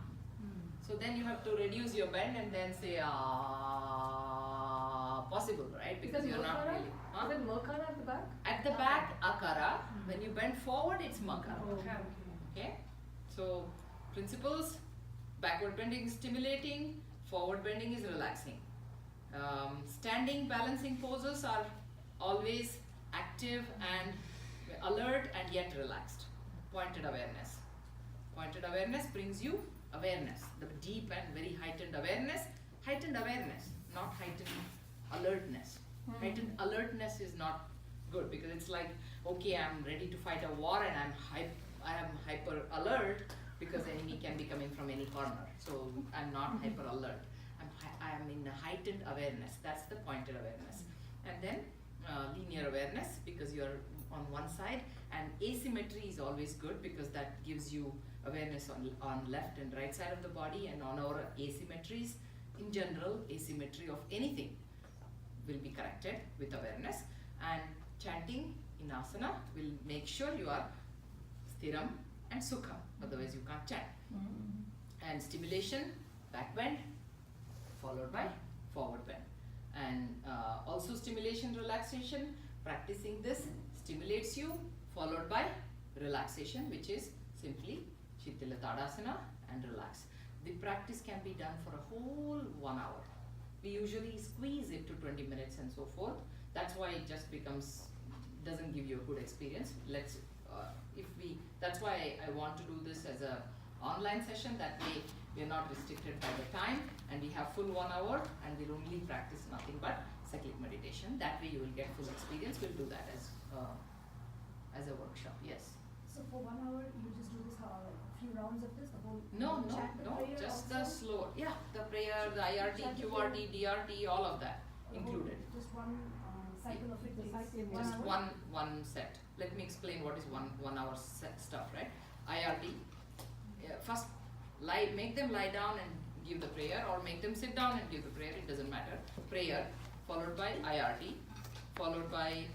So then you have to reduce your bend and then say possible, right? Because you're not really. Is it makara at the back? At the back, akara. When you bend forward, it's makara. Okay? So, principles, backward bending is stimulating, forward bending is relaxing. Standing balancing poses are always active and alert and yet relaxed. Pointed awareness. Pointed awareness brings you awareness, the deep and very heightened awareness, not heightened alertness. Heightened alertness is not good because it's like, okay, I'm ready to fight a war and I am hyper alert because the enemy can be coming from any corner. So I'm not hyper alert. I am in a heightened awareness. That's the pointed awareness. And then linear awareness, because you're on one side, and asymmetry is always good because that gives you awareness on left and right side of the body, and on our asymmetries in general, asymmetry of anything will be corrected with awareness. And chanting in asana will make sure you are sthiram and sukha, otherwise you can't chant. And stimulation, back bend, followed by forward bend. And also stimulation, relaxation, practicing this stimulates you, followed by relaxation, which is simply Shitila Tadasana and relax. The practice can be done for a whole 1 hour. We usually squeeze it to 20 minutes and so forth. That's why it just doesn't give you a good experience. That's why I want to do this as a online session. That way we are not restricted by the time and we have full 1 hour and we'll only practice nothing but cyclic meditation. That way you will get full experience. We'll do that as a workshop, yes. So for 1 hour, you just do this, like a few rounds of this, the whole No, prayer just also? the slow, the prayer, the IRT, QRT, DRT, all of that included. Just one cycle of it, Just one set. Let me explain what is one hour set stuff, right? IRT, first make them lie down and give the prayer, or make them sit down and give the prayer, it doesn't matter. Prayer, followed by IRT, followed by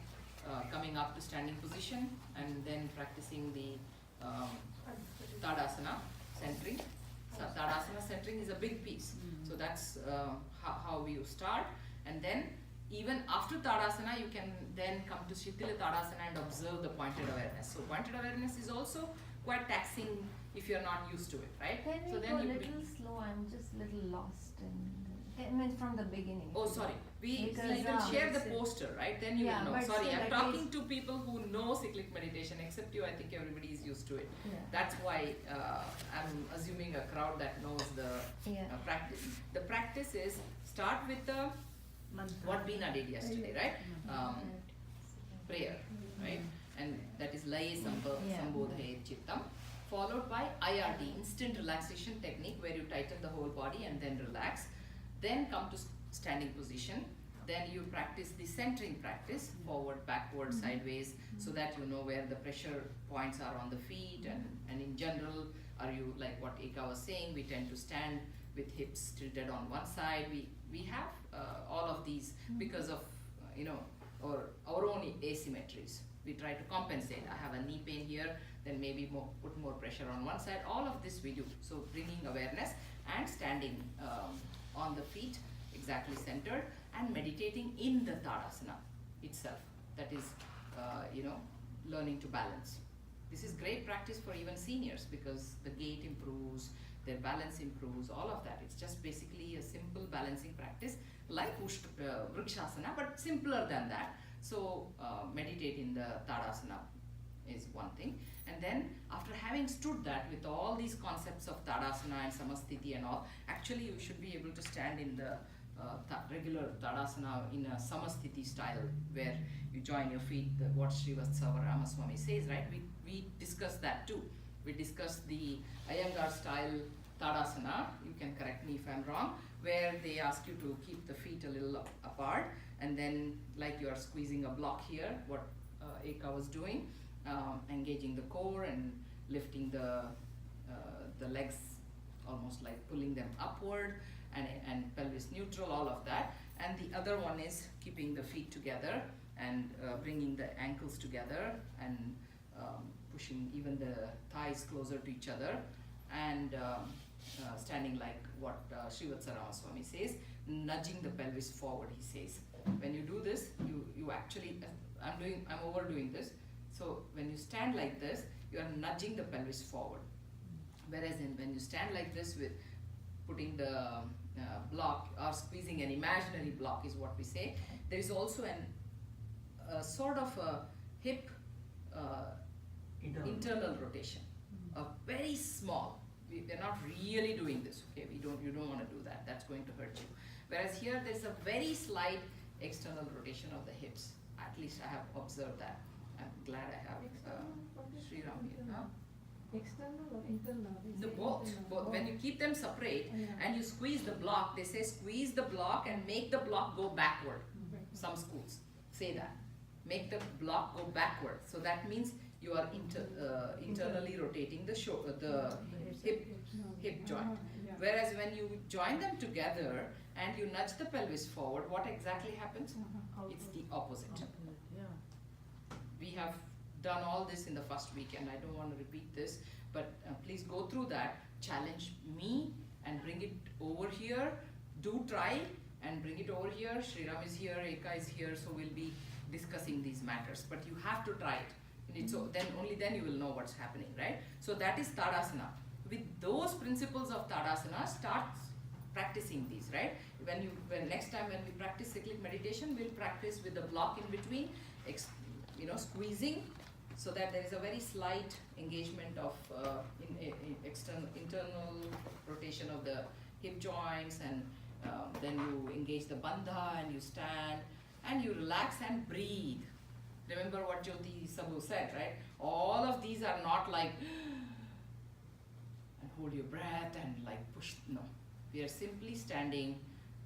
coming up to standing position, and then practicing the Tadasana, centering. So Tadasana centering is a big piece. So that's how you start. And then even after Tadasana, you can then come to Shitila Tadasana and observe the pointed awareness. So pointed awareness is also quite taxing if you're not used to it, right? Can so we then go a you little slow? I'm just a little lost in It meant from the beginning. Oh, sorry. We Because, will share the it's- poster, right? Then you Yeah, will know. but Sorry, still I'm at talking least- to people who know cyclic meditation. Except you, I think everybody is used to it. Yeah. That's why I'm assuming a crowd that knows the Yeah. practice. The practice is start with the what Beena did yesterday, right? Prayer, right? And that is Laye Yeah. Sambodhe Chittam, followed by IRT, instant relaxation technique, where you tighten the whole body and then relax. Then come to standing position. Then you practice the centering practice, forward, backward, sideways, so that you know where the pressure points are on the feet, and in general, are you, like what Eka was saying, we tend to stand with hips tilted on one side. We have all of these because of our own asymmetries. We try to compensate. I have a knee pain here, then maybe put more pressure on one side. All of this we do. So bringing awareness and standing on the feet, exactly centered, and meditating in the Tadasana itself. That is, learning to balance. This is great practice for even seniors because the gait improves, their balance improves, all of that. It's just basically a simple balancing practice like Vrikshasana, but simpler than that. So meditate in the Tadasana is one thing. And then after having stood that with all these concepts of Tadasana and Samasthiti and all, actually you should be able to stand in the regular Tadasana in a Samasthiti style where you join your feet, what Srivatsava Ramaswamy says, right? We discussed that too. We discussed the Iyengar style Tadasana, you can correct me if I'm wrong, where they ask you to keep the feet a little apart and then like you are squeezing a block here, what Eka was doing, engaging the core and lifting the legs, almost like pulling them upward, and pelvis neutral, all of that. And the other one is keeping the feet together and bringing the ankles together and pushing even the thighs closer to each other, and standing like what Srivatsa Ramaswamy says, nudging the pelvis forward, he says. When you do this, you actually, I'm overdoing this. So when you stand like this, you are nudging the pelvis forward. Whereas when you stand like this with putting the block or squeezing an imaginary block is what we say, there is also a sort of a hip internal rotation, a very small. We're not really doing this, okay? You don't want to do that. That's going to hurt you. Whereas here there's a very slight external rotation of the hips. At least I have observed that. I'm glad I have Sriram here. Huh? External or internal? No, both. When you keep them separate and you squeeze the block, they say squeeze the block and make the block go backward. Some schools say that. Make the block go backward. So that means you are internally rotating the hip joint. Whereas when you join them together and you nudge the pelvis forward, what exactly happens? It's the opposite. We have done all this in the first week and I don't want to repeat this, but please go through that, challenge me and bring it over here. Do try and bring it over here. Sriram is here, Eka is here, so we'll be discussing these matters, but you have to try it. So only then you will know what's happening, right? So that is Tadasana. With those principles of Tadasana, start practicing these, right? Next time when we practice cyclic meditation, we'll practice with the block in between, squeezing, so that there is a very slight engagement of internal rotation of the hip joints, and then you engage the bandha and you stand and you relax and breathe. Remember what Jyoti Sabhu said, right? All of these are not like and hold your breath and like push. No, we are simply standing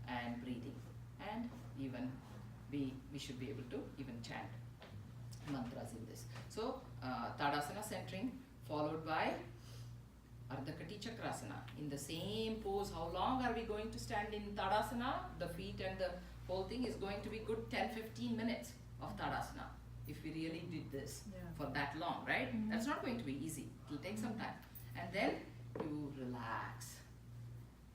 and breathing, and even we should be able to even chant mantras in this. So Tadasana centering, followed by Ardhakati Chakrasana. In the same pose, how long are we going to stand in Tadasana? The feet and the whole thing is going to be good 10-15 minutes of Tadasana. If we really did this for that long, right? That's not going to be easy. It will take some time. And then you relax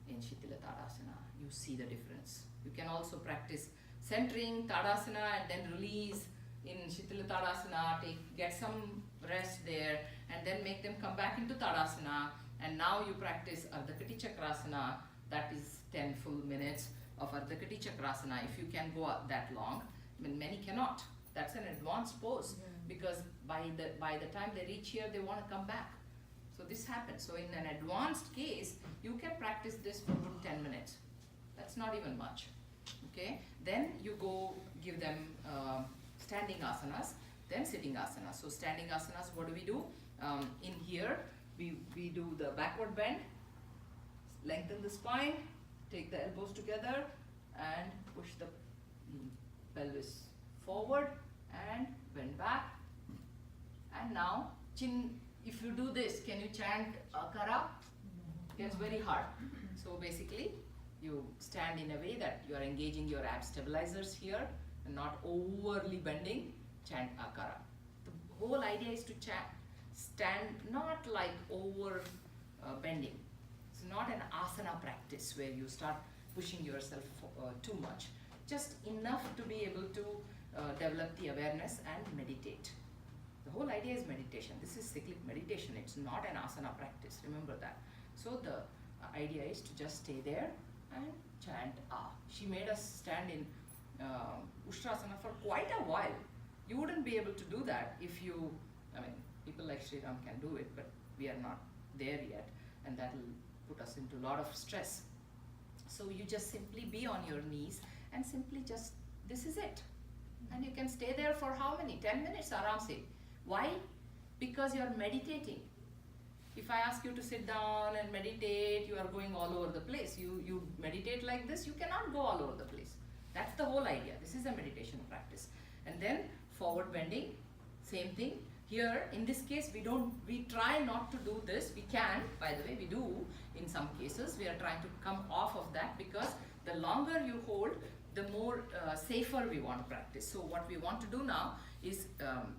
in Shitila Tadasana. You see the difference. You can also practice centering Tadasana and then release in Shitila Tadasana, get some rest there, and then make them come back into Tadasana. And now you practice Ardhakati Chakrasana, that is 10 full minutes. of Ardhakati Chakrasana if you can go up that long. I mean, many cannot. That's an advanced pose because by the time they reach here, they want to come back. So this happens. So in an advanced case, you can practice this for 10 minutes. That's not even much. Okay. Then you go give them standing asanas, then sitting asanas. So standing asanas, what do? In here, we do the backward bend, lengthen the spine, take the elbows together, and push the pelvis forward and bend back. And now, chin. If you do this, can you chant Akara? It's very hard. So basically, you stand in a way that you are engaging your ab stabilizers here and not overly bending. Chant Akara. The whole idea is to stand not like over bending. It's not an asana practice where you start pushing yourself too much. Just enough to be able to develop the awareness and meditate. The whole idea is meditation. This is cyclic meditation. It's not an asana practice. Remember that. So the idea is to just stay there and chant Ah. She made us stand in Ushtrasana for quite a while. You wouldn't be able to do that if you, I mean, people like Sri Ram can do it, but we are not there yet, and that will put us into a lot of stress. So you just simply be on your knees and simply just, this is it. And you can stay there for how many? 10 minutes, aram se. Why? Because you are meditating. If I ask you to sit down and meditate, you are going all over the place. You meditate like this, you cannot go all over the place. That's the whole idea. This is a meditation practice. And then forward bending, same thing. Here, in this case, we try not to do this. We can, by the way, we do in some cases. We are trying to come off of that because the longer you hold, the more safer we want to practice. So what we want to do now is,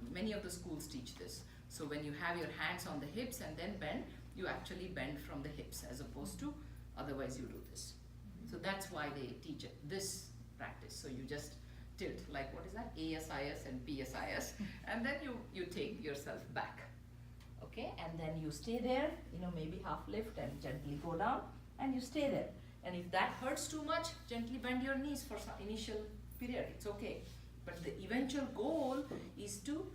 many of the schools teach this. So when you have your hands on the hips and then bend, you actually bend from the hips as opposed to otherwise you do this. So that's why they teach it, this practice. So you just tilt, like what is that? ASIS and PSIS, and then you take yourself back. Okay, and then you stay there, maybe half lift and gently go down, and you stay there. And if that hurts too much, gently bend your knees for some initial period. It's okay. But the eventual goal is to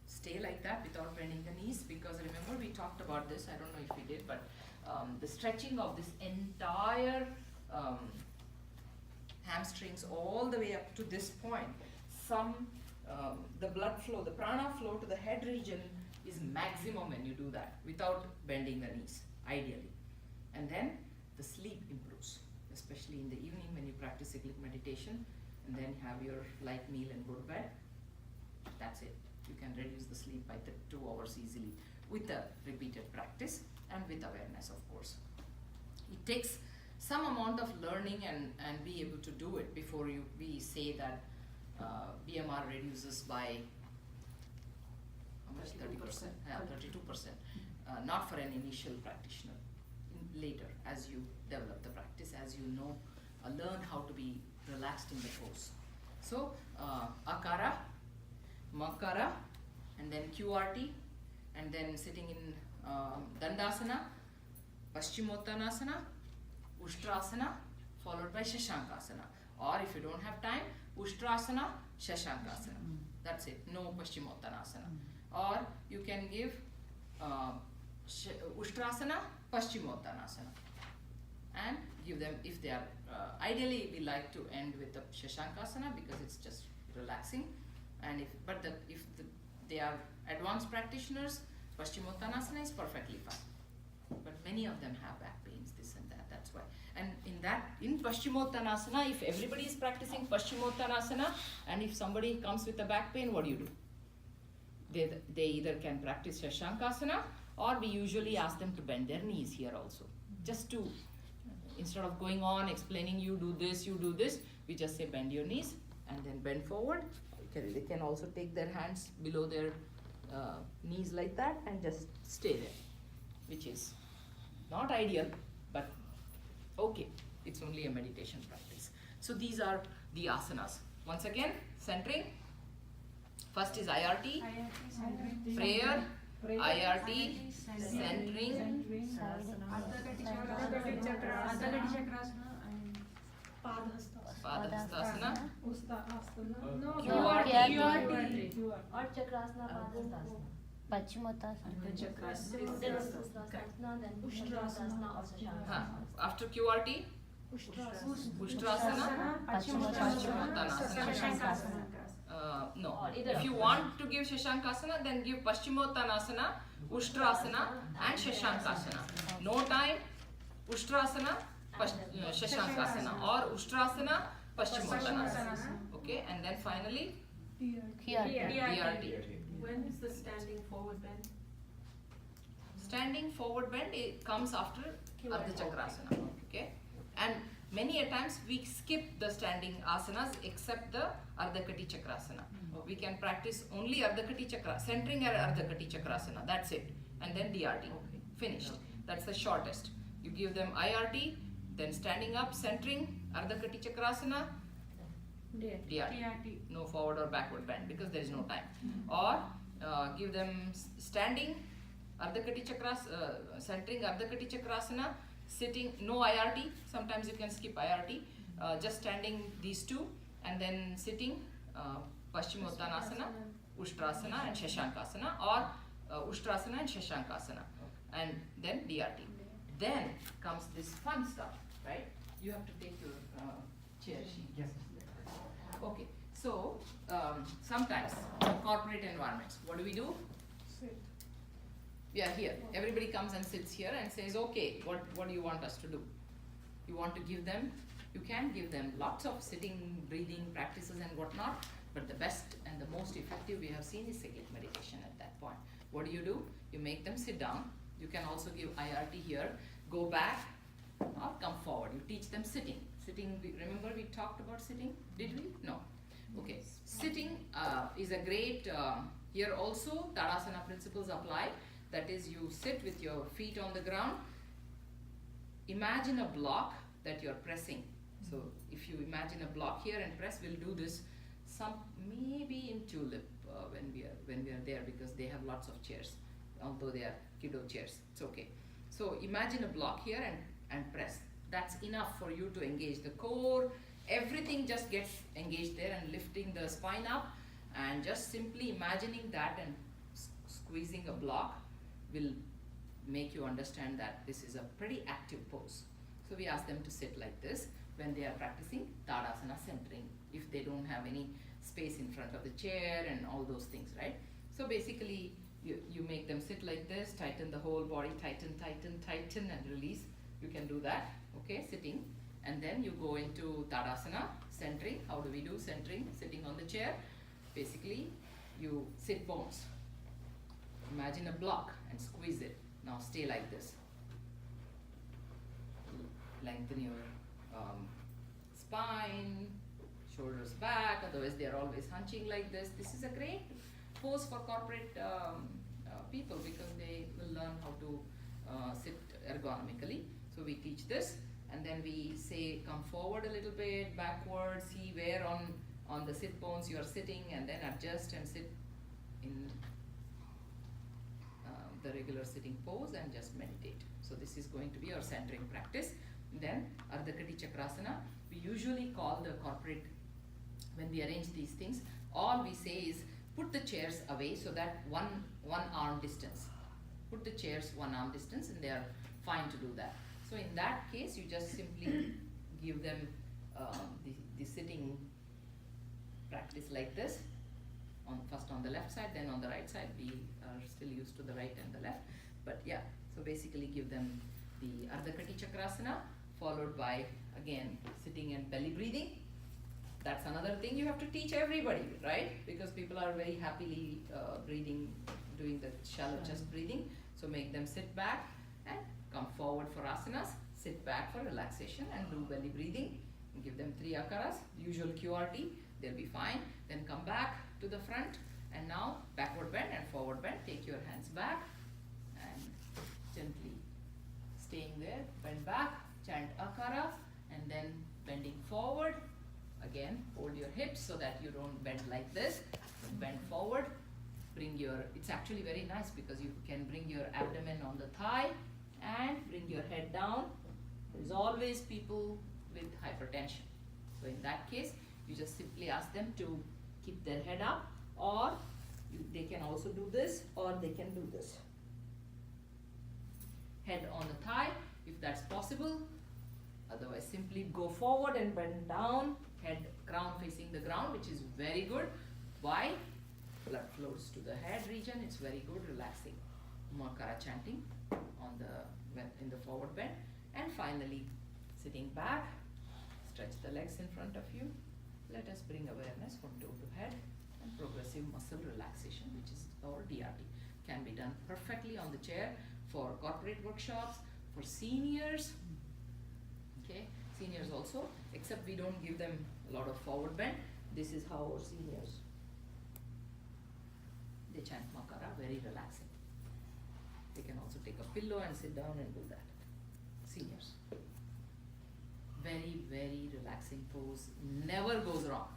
stay like that without bending the knees, because remember we talked about this, I don't know if we did, but the stretching of this entire hamstrings all the way up to this point. The blood flow, the prana flow to the head region is maximum when you do that without bending the knees, ideally. And then the sleep improves, especially in the evening when you practice cyclic meditation, and then have your light meal and go to bed. That's it. You can reduce the sleep by 2 hours easily with a repeated practice and with awareness, of course. It takes some amount of learning and be able to do it before we say that BMR reduces by how much? 30%, 32%. Not for an initial practitioner. Later, as you develop the practice, as you know, learn how to be relaxed in the pose. So, Akara, Makara, and then QRT, and then sitting in Dandasana, Paschimottanasana, Ushtrasana, followed by Shashankasana. Or if you don't have time, Ushtrasana, Shashankasana. That's it, no Paschimottanasana. Or you can give Ushtrasana, Paschimottanasana. And give them, if they are, ideally we like to end with the Shashankasana because it's just relaxing. And if they are advanced practitioners, Paschimottanasana is perfectly fine. But many of them have back pains, this and that, that's why. And in Paschimottanasana, if everybody is practicing Paschimottanasana, and if somebody comes with a back pain, what do you do? They either can practice Shashankasana, or we usually ask them to bend their knees here also. Just to, instead of going on explaining you do this, we just say bend your knees and then bend forward. They can also take their hands below their knees like that and just stay there, which is not ideal, but okay, it's only a meditation practice. So these are the asanas. Once again, centering. First is IRT, prayer, IRT, centering, Padahastasana. No, QRT. Or Chakrasana, Padhastasana. Paschimottanasana. Then Uttanasana, then Ushtrasana or Shashangasana. After QRT, Ushtrasana, Shashankasana. No. Or either If of you them. want to give Shashankasana, then give Paschimottanasana, Ushtrasana, and Shashankasana. No time, Ushtrasana, Shashankasana, or Ushtrasana, Paschimottanasana. Okay, and then finally, DRT. When is the standing forward bend? Standing forward bend, it comes after Ardha Chakrasana. Okay, and many a times we skip the standing asanas except the Ardha Kati Chakrasana. We can practice only Ardha Kati Chakra, centering or Ardha Kati Chakrasana. That's it, and then DRT. Finished. That's the shortest. You give them IRT, then standing up, centering, Ardha Kati Chakrasana, DRT. No forward or backward bend because there is no time. Or give them standing, Ardha Kati Chakrasana, centering Ardha Kati Chakrasana, sitting, no IRT. Sometimes you can skip IRT. Just standing these two, and then sitting, Paschimottanasana, Ushtrasana and Shashankasana, or Ushtrasana and Shashankasana, and then DRT. Then comes this fun stuff, right? You have to take your chair sheet. Yes. Okay, so sometimes corporate environments, what do? We are here. Everybody comes and sits here and says, okay, what do you want us to do? You want to give them, you can give them lots of sitting, breathing practices and whatnot, but the best and the most effective we have seen is cyclic meditation at that point. What do? You make them sit down. You can also give IRT here, go back or come forward. You teach them sitting. Sitting, remember we talked about sitting? Did we? No. Okay. Sitting is a great, here also Tadasana principles apply. That is, you sit with your feet on the ground. Imagine a block that you're pressing. So if you imagine a block here and press, we'll do this some maybe in Tulip when we are there because they have lots of chairs, although they are kiddo chairs. It's okay. So imagine a block here and press. That's enough for you to engage the core. Everything just gets engaged there, and lifting the spine up and just simply imagining that and squeezing a block will make you understand that this is a pretty active pose. So we ask them to sit like this when they are practicing Tadasana centering, if they don't have any space in front of the chair and all those things, right? So basically you make them sit like this, tighten the whole body, tighten and release. You can do that, okay, sitting. And then you go into Tadasana, centering. How do we do centering? Sitting on the chair. Basically, you sit bones. Imagine a block and squeeze it. Now stay like this. Lengthen your spine, shoulders back, otherwise they are always hunching like this. This is a great pose for corporate people because they will learn how to sit ergonomically. So we teach this, and then we say come forward a little bit, backward, see where on the sit bones you are sitting, and then adjust and sit in the regular sitting pose and just meditate. So this is going to be our centering practice. Then Ardha Kati Chakrasana, we usually call the corporate, when we arrange these things, all we say is put the chairs away so that one arm distance. Put the chairs one arm distance, and they are fine to do that. So in that case, you just simply give them the sitting practice like this. First on the left side, then on the right side. We are still used to the right and the left. But yeah, so basically give them the Ardha Kati Chakrasana, followed by, again, sitting and belly breathing. That's another thing you have to teach everybody, right? Because people are very happily breathing, doing the shallow chest breathing. So make them sit back and come forward for asanas, sit back for relaxation and do belly breathing. And give them 3 akaras, usual QRT, they'll be fine. Then come back to the front, and now backward bend and forward bend. Take your hands back and gently staying there, bend back, chant akara, and then bending forward. Again, hold your hips so that you don't bend like this. Bend forward, bring your, it's actually very nice because you can bring your abdomen on the thigh and bring your head down. There's always people with hypertension. So in that case, you just simply ask them to keep their head up, or they can also do this, or they can do this. Head on the thigh, if that's possible. Otherwise, simply go forward and bend down, head, crown facing the ground, which is very good. Why? Blood flows to the head region. It's very good, relaxing. Makara chanting on in the forward bend. And finally, sitting back, stretch the legs in front of you. Let us bring awareness from toe to head, and progressive muscle relaxation, which is our DRT. Can be done perfectly on the chair for corporate workshops, for seniors. Okay, seniors also, except we don't give them a lot of forward bend. This is how our seniors, they chant Makara, very relaxing. They can also take a pillow and sit down and do that. Seniors. Very, very relaxing pose, never goes wrong.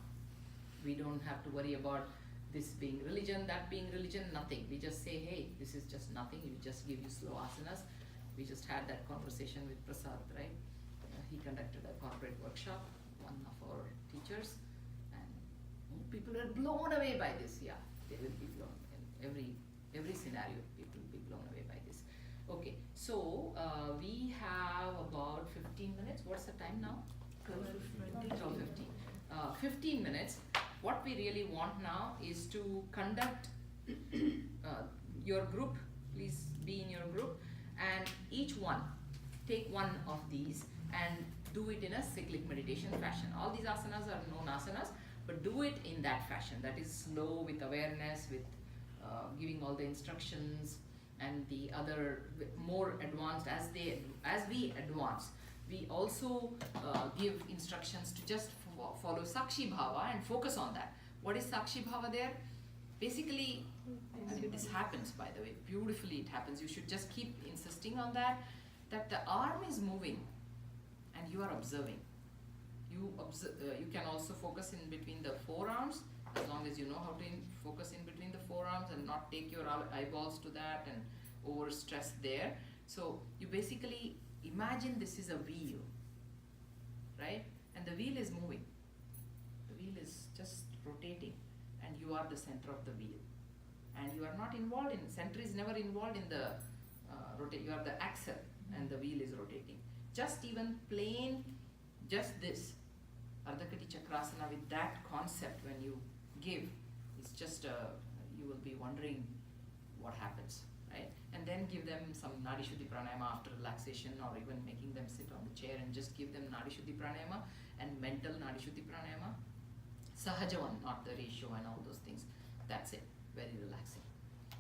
We don't have to worry about this being religion, that being religion, nothing. We just say, hey, this is just nothing. We just give you slow asanas. We just had that conversation with Prasad, right? He conducted a corporate workshop, one of our teachers, and people are blown away by this. Yeah, they will be blown in every scenario. People will be blown away by this. Okay, so we have about 15 minutes. What's the time now? 12:15. 15 minutes. What we really want now is to conduct your group. Please be in your group, and each one take one of these and do it in a cyclic meditation fashion. All these asanas are known asanas, but do it in that fashion. That is slow, with awareness, with giving all the instructions, and the other more advanced as we advance. We also give instructions to just follow Sakshi Bhava and focus on that. What is Sakshi Bhava there? Basically, I mean, this happens, by the way, beautifully it happens. You should just keep insisting on that the arm is moving and you are observing. You can also focus in between the forearms, as long as you know how to focus in between the forearms and not take your eyeballs to that and over stress there. So you basically imagine this is a wheel, right? And the wheel is moving. The wheel is just rotating, and you are the center of the wheel. And you are not involved in, center is never involved in the rotate. You are the axle, and the wheel is rotating. Just even plain, just this, Ardhakati Chakrasana with that concept when you give, it's just you will be wondering what happens, right? And then give them some Nadi Shuddhi Pranayama after relaxation, or even making them sit on the chair and just give them Nadi Shuddhi Pranayama and mental Nadi Shuddhi Pranayama. Sahaja one, not the ratio and all those things. That's it, very relaxing.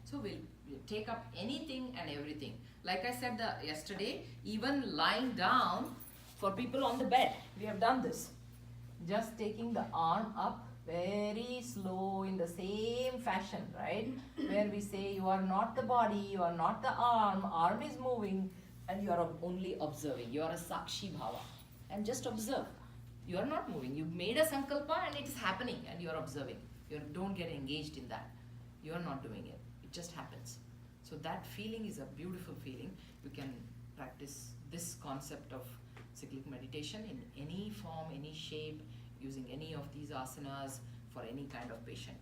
So we'll take up anything and everything. Like I said yesterday, even lying down for people on the bed, we have done this. Just taking the arm up very slow in the same fashion, right? Where we say you are not the body, you are not the arm is moving, and you are only observing. You are a Sakshi Bhava, and just observe. You are not moving. You made a sankalpa and it is happening, and you are observing. You don't get engaged in that. You are not doing it. It just happens. So that feeling is a beautiful feeling. You can practice this concept of cyclic meditation in any form, any shape, using any of these asanas for any kind of patient.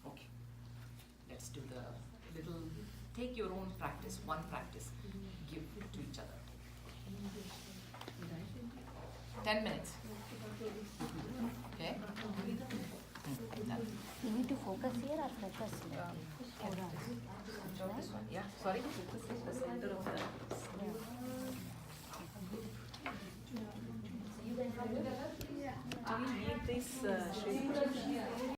Okay, let's do the little, take your own practice, one practice, give to each other. 10 minutes. Okay? Done. You need to focus here or focus here? This one, yeah. Sorry? The center of the... Do we need this shape?